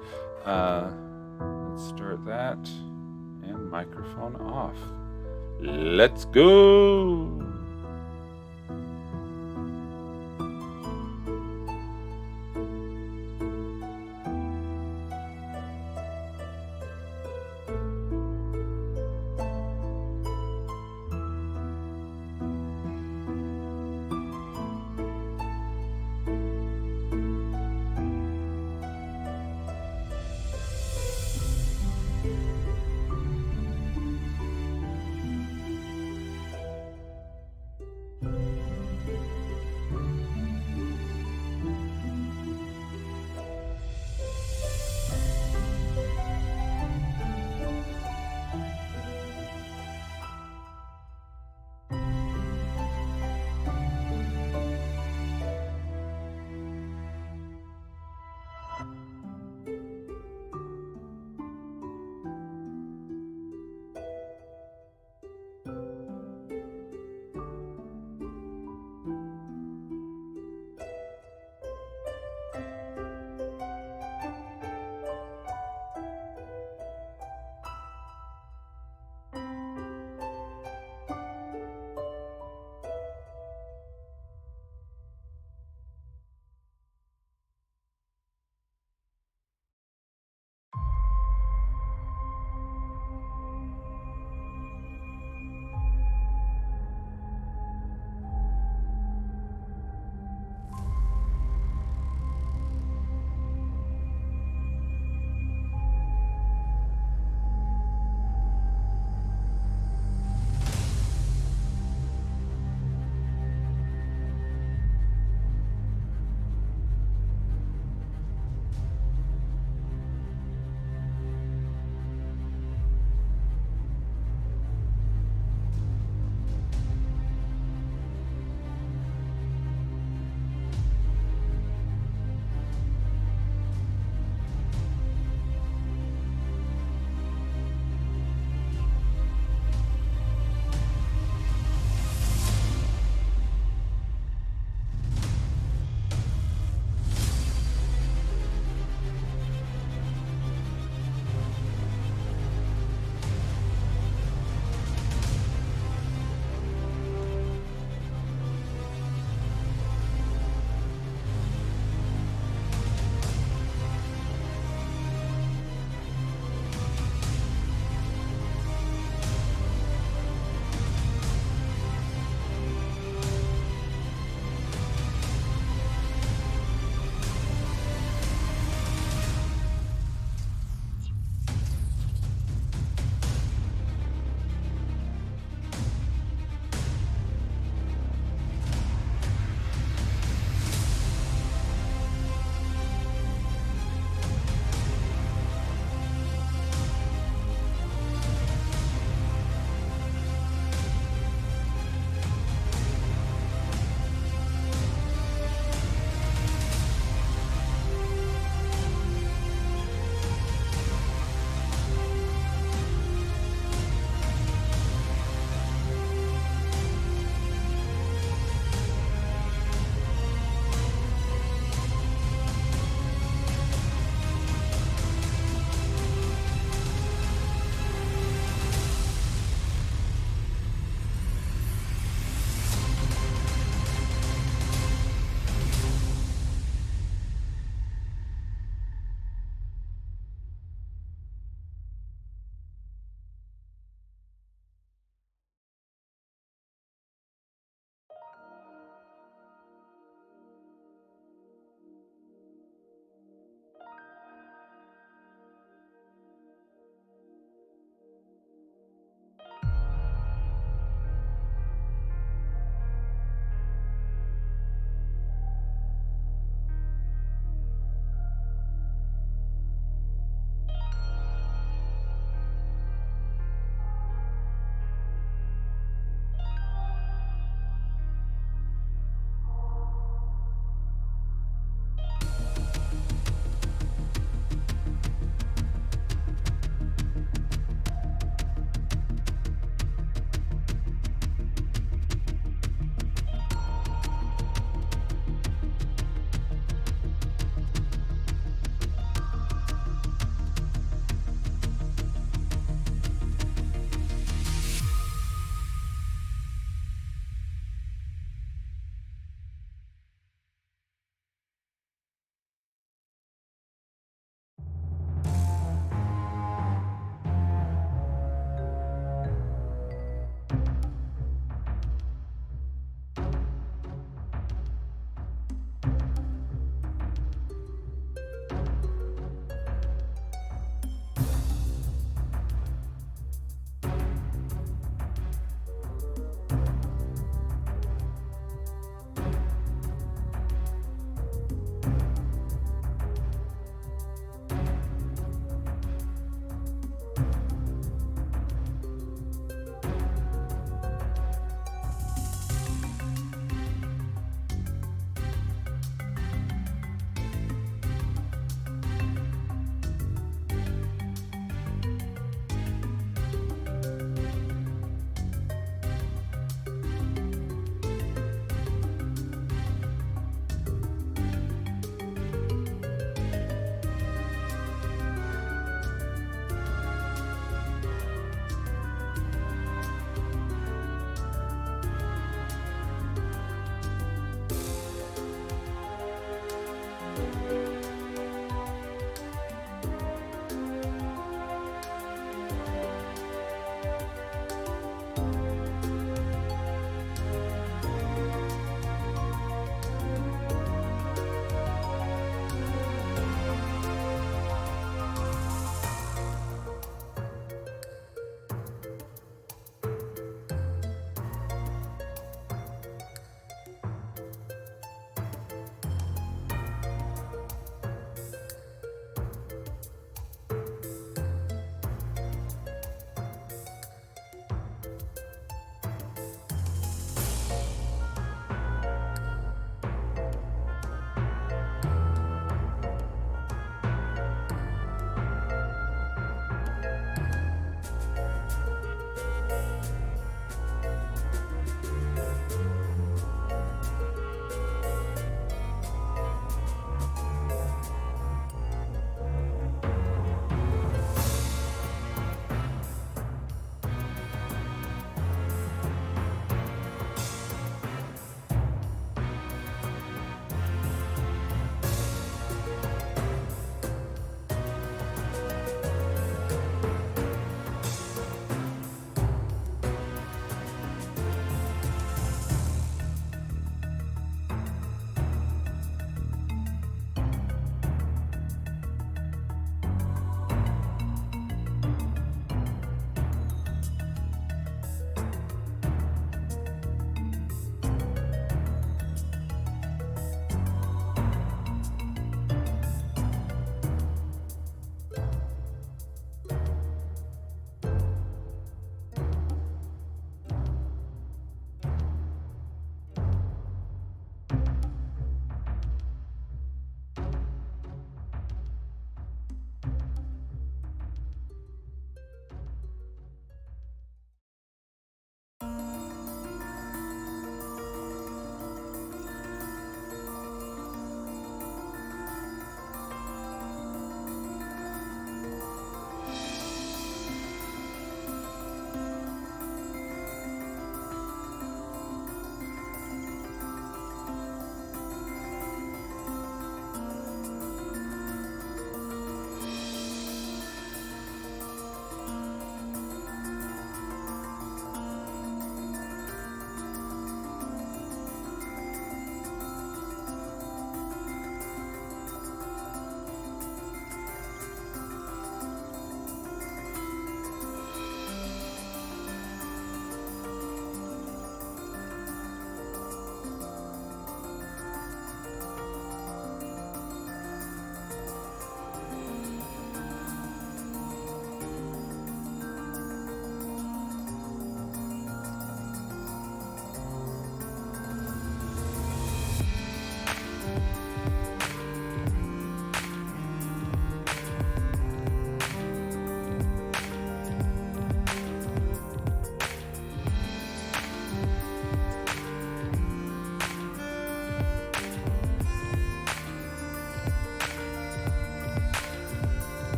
let's start that and microphone off. Let's go.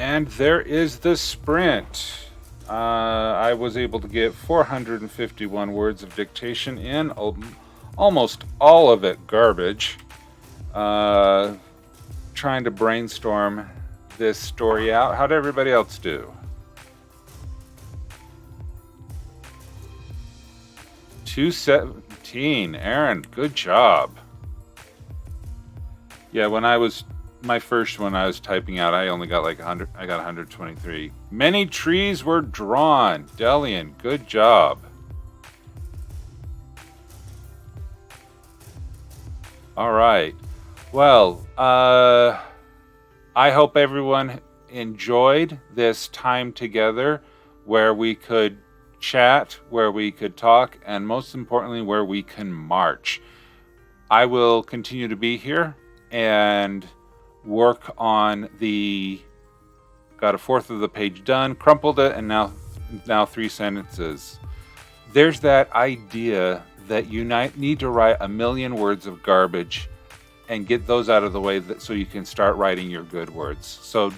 And there is the sprint. I was able to get 451 words of dictation in, almost all of it garbage. Trying to brainstorm this story out. How'd everybody else do? 217. Aaron, good job. Yeah, when I was my first one I was typing out, I only got like 100. I got 123. Many trees were drawn. Delian, good job. All right. Well, I hope everyone enjoyed this time together where we could chat, where we could talk, and most importantly, where we can march. I will continue to be here and work on got a fourth of the page done, crumpled it, and now 3 sentences. There's that idea that you need to write 1 million words of garbage and get those out of the way so you can start writing your good words. So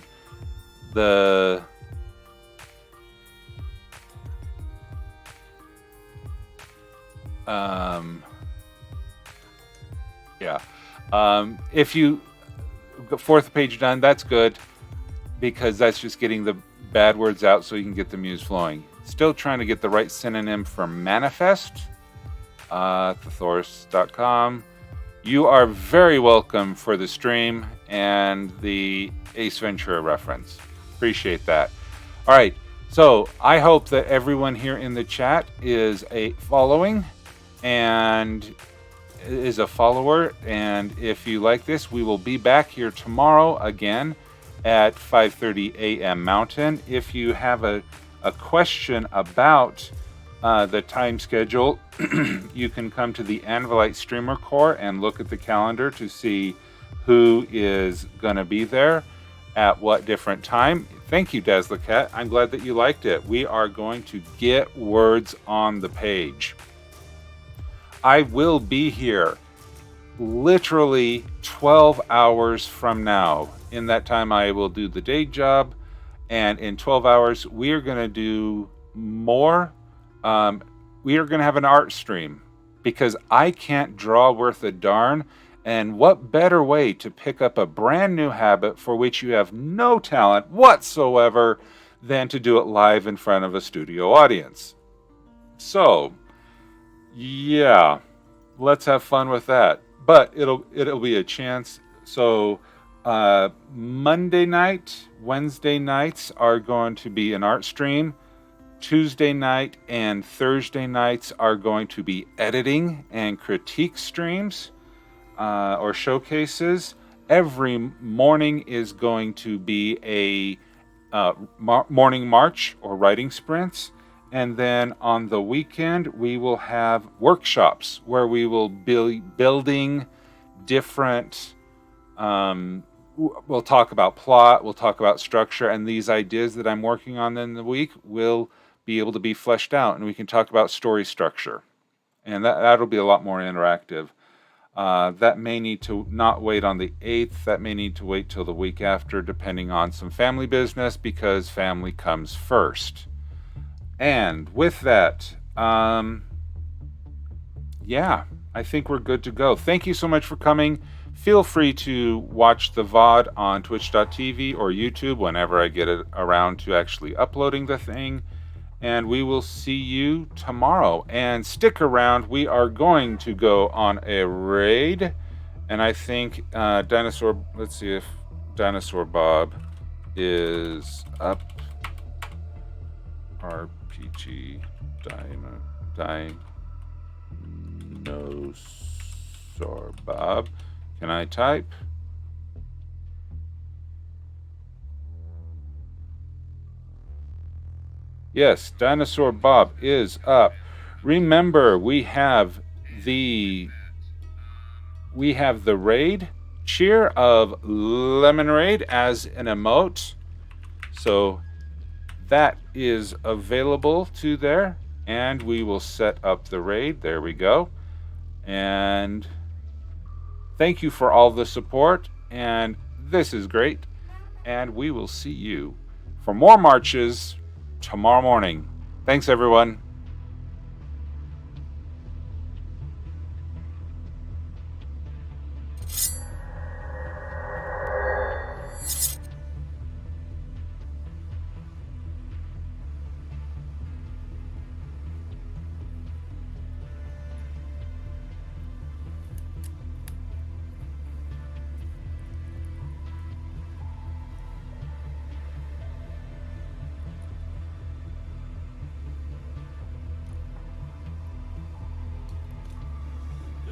if you fourth page done, that's good, because that's just getting the bad words out so you can get the muse flowing. Still trying to get the right synonym for manifest. Thesaurus.com. You are very welcome for the stream and the Ace Ventura reference. Appreciate that. All right. So I hope that everyone here in the chat is a follower. And if you like this, we will be back here tomorrow again at 5:30 a.m. Mountain. If you have a question about the time schedule, you can come to the Anvilite Streamer Core and look at the calendar to see who is going to be there at what different time. Thank you, Dazzler Cat. I'm glad that you liked it. We are going to get words on the page. I will be here literally 12 hours from now. In that time, I will do the day job, and in 12 hours, we are going to do more. We are going to have an art stream, because I can't draw worth a darn, and what better way to pick up a brand new habit for which you have no talent whatsoever than to do it live in front of a studio audience. So, yeah, let's have fun with that. But it'll be a chance. So Monday night, Wednesday nights are going to be an art stream. Tuesday night and Thursday nights are going to be editing and critique streams or showcases. Every morning is going to be a morning march or writing sprints. And then on the weekend, we will have workshops where we will be building different, we'll talk about plot, we'll talk about structure, and these ideas that I'm working on in the week will be able to be fleshed out, and we can talk about story structure. And that'll be a lot more interactive. That may need to not wait on the 8th. That may need to wait till the week after, depending on some family business, because family comes first. And with that, yeah, I think we're good to go. Thank you so much for coming. Feel free to watch the VOD on twitch.tv or YouTube whenever I get it around to actually uploading the thing. And we will see you tomorrow. And stick around. We are going to go on a raid. And I think let's see if Dinosaur Bob is up. RPG Dinosaur Bob. Can I type? Yes, Dinosaur Bob is up. Remember, we have the raid cheer of Lemonade as an emote. So that is available to there, and we will set up the raid. There we go. And thank you for all the support, and this is great. and we will see you for more marches tomorrow morning. Thanks, everyone.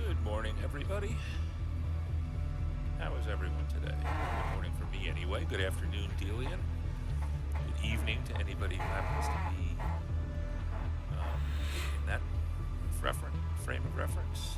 Good morning, everybody. How is everyone today? Good morning for me, anyway. Good afternoon, Delia. Good evening to anybody who happens to be in that frame of reference.